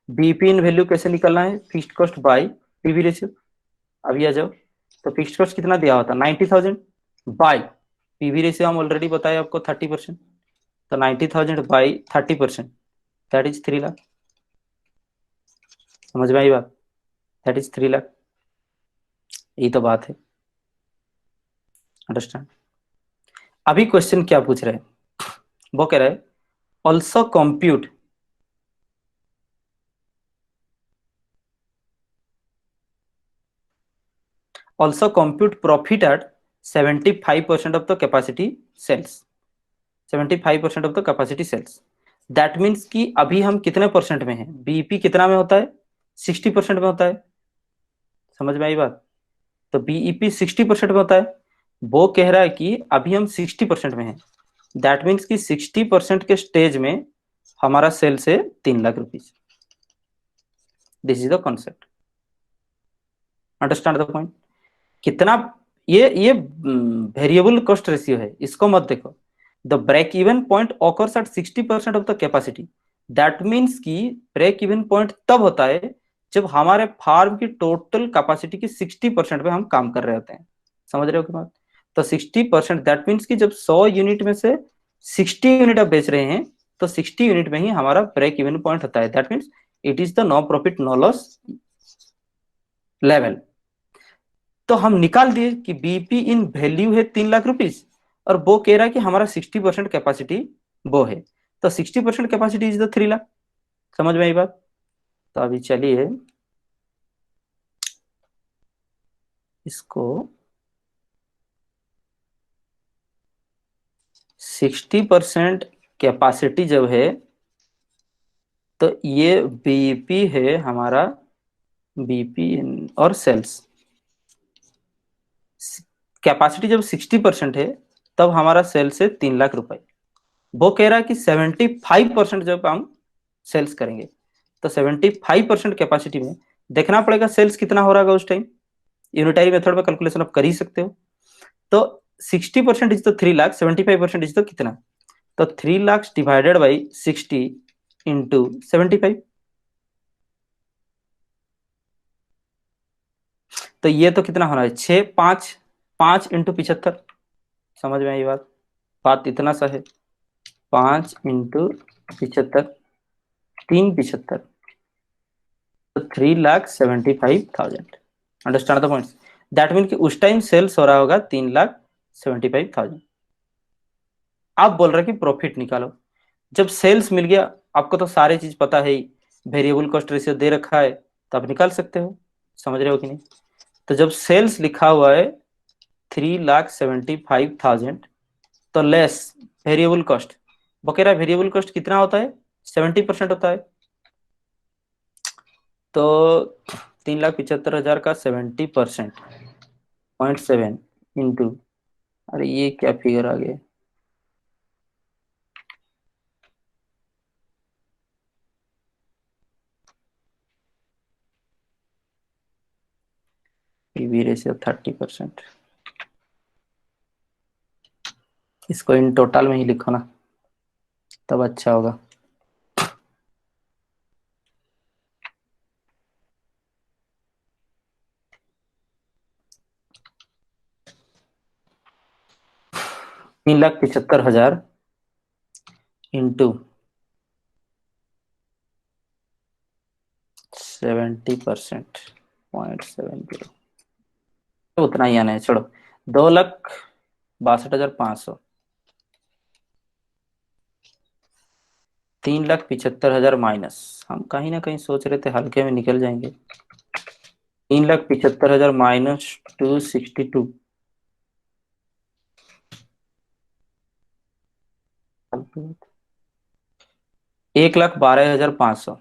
बीईपी इन वैल्यू कैसे निकलना है, fixed cost by PV ratio. अभी आ जाओ, तो फिक्स्ड कॉस्ट कितना दिया होता, 90,000 बाय पीवी रेशियो हम ऑलरेडी बताए आपको 30%, तो 90,000 बाई 30%, दैट इज 3 लाख। समझ में आई बात? दैट इज 3 लाख, यही तो बात है। अंडरस्टैंड? अभी क्वेश्चन क्या पूछ रहे हैं, वो कह रहे हैं also compute profit at 75% of the capacity sales, 75% of the capacity sales. That means कि अभी हम कितने परसेंट में हैं, बीईपी कितना में होता है, 60% में होता है। समझ में आई बात? तो बीईपी 60% में होता है, वो कह रहा है कि अभी हम 60% में हैं, दैट मीन्स कि 60% के स्टेज में हमारा सेल्स है 3 lakh rupees. This is the concept. Understand the point? कितना, ये वेरिएबल कॉस्ट रेशियो है, इसको मत देखो। The break even point occurs at 60% of the capacity, that means कि ब्रेक इवन पॉइंट तब होता है जब हमारे फार्म की टोटल कैपेसिटी की 60% पे हम काम कर रहे होते हैं। समझ रहे हो कि बात? तो 60%, दैट मीन्स कि जब 100 यूनिट में से 60 यूनिट आप बेच रहे हैं, तो 60 यूनिट में ही हमारा ब्रेक इवन पॉइंट होता है। That means it is the no profit no loss level. तो हम निकाल दिए कि बीपी इन वैल्यू है 3 लाख रुपीज, और वो कह रहा है कि हमारा 60% कैपेसिटी वो है, तो 60% कैपेसिटी इज द 3 लाख। समझ में आई बात? तो अभी चलिए इसको 60% कैपेसिटी जब है, तो ये बीपी है हमारा, बीपी और सेल्स। कैपेसिटी जब 60% है, तब हमारा सेल्स है 3 लाख रुपए। वो कह रहा है कि 75% जब हम सेल्स करेंगे, तो 75% कैपेसिटी में देखना पड़ेगा सेल्स कितना हो रहा है उस टाइम। यूनिटरी मेथड में कैलकुलेशन आप कर ही सकते हो। तो 60% इज तो 3 लाख, 75% इज तो कितना? तो 3 लाख डिवाइडेड बाई 60 इंटू 75। तो ये तो कितना होना है, 6, 5, 5 इंटू 75। समझ में आई बात? बात इतना सा है, 5 इंटू 75, 3 75, तो 3,75,000। Understand the point? That mean कि उस टाइम सेल्स हो रहा होगा 3,75,000। आप बोल रहे कि प्रॉफिट निकालो। जब सेल्स मिल गया, आपको तो सारी चीज पता है ही, वेरिएबल कॉस्ट रेशियो दे रखा है, तो आप निकाल सकते हो। समझ रहे हो कि नहीं? तो जब सेल्स लिखा हुआ है 3,75,000, तो लेस वेरिएबल कॉस्ट, वो कह रहा है वेरिएबल कॉस्ट कितना होता है, 70% होता है। तो 3,75,000 का 70% 0.7 इंटू, अरे ये क्या फिगर आ गया, पीवी रेशियो 30%। इसको इन टोटल में ही लिखो ना, तब अच्छा होगा। तीन लाख 75,000 इंटू 70%, 0.70, उतना ही आना है, छोड़ो। 2,62,500, 3,75,000 माइनस, हम कहीं ना कहीं सोच रहे थे हल्के में निकल जाएंगे। 3,75,000 माइनस 262, 1,12,500,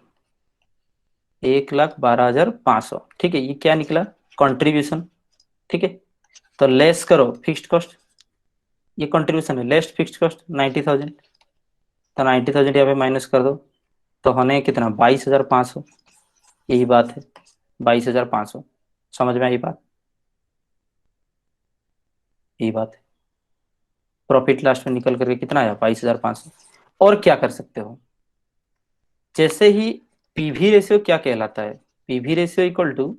1,12,500। ठीक है, ये क्या निकला, कंट्रीब्यूशन। ठीक है, तो लेस करो फिक्स्ड कॉस्ट, ये कंट्रीब्यूशन है, लेस फिक्स्ड कॉस्ट 90,000, तो 90,000 यहाँ पे माइनस कर दो, तो होने कितना, 22,500। यही बात है, 22,500। समझ में आई बात? यही बात है। प्रॉफिट लास्ट में निकल करके कितना आया, 22,500। और क्या कर सकते हो, जैसे ही पीवी रेशियो क्या कहलाता है, PV ratio equal to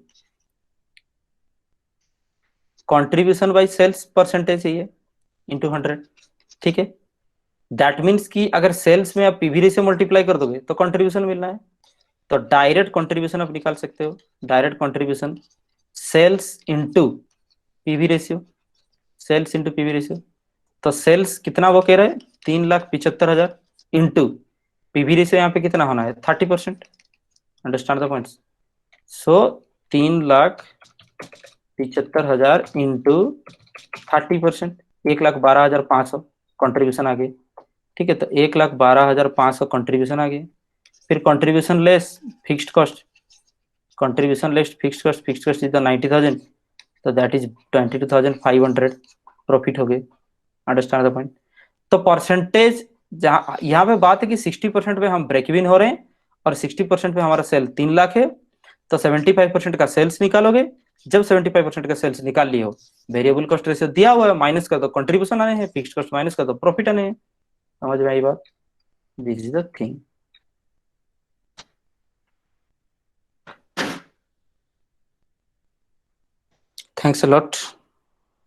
contribution by sales percentage है ये, इंटू 100। ठीक है, दैट मीन्स कि अगर सेल्स में आप पीवी रेशियो मल्टीप्लाई कर दोगे तो कंट्रीब्यूशन मिलना है, तो डायरेक्ट कंट्रीब्यूशन आप निकाल सकते हो। Direct contribution sales into PV ratio, sales into PV ratio. तो सेल्स कितना वो कह रहे हैं, 3,75,000 इंटू पीवी रेशियो यहाँ पे कितना होना है, 30%। Understand the points? So 3,75,000 into 30%, 1,12,500 contribution आ गए। ठीक है, तो 1,12,500 कंट्रीब्यूशन आ गए। फिर contribution less fixed cost, contribution less fixed cost, fixed cost is the 90,000, तो दैट इज 22,500 प्रॉफिट हो गए। Understand the point? तो परसेंटेज, जहां यहाँ पे बात है कि 60% पे हम ब्रेक इवन हो रहे हैं, और 60% पे हमारा सेल 3 लाख है, तो 75% का सेल्स निकालोगे। जब 75% का सेल्स निकाल लिए हो, वेरिएबल कॉस्ट रेशियो दिया हुआ है, माइनस कर दो, कंट्रीब्यूशन आने हैं, फिक्स्ड कॉस्ट माइनस कर दो, प्रॉफिट आने हैं। समझ में आई बात? This is the thing. Thanks a lot.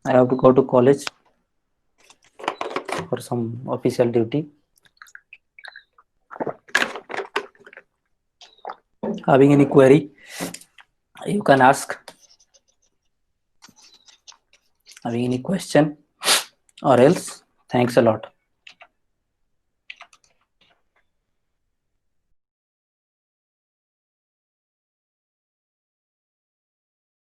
I have to go to college for some official duty. Having any query, you can ask. Having any question, or else, thanks a lot.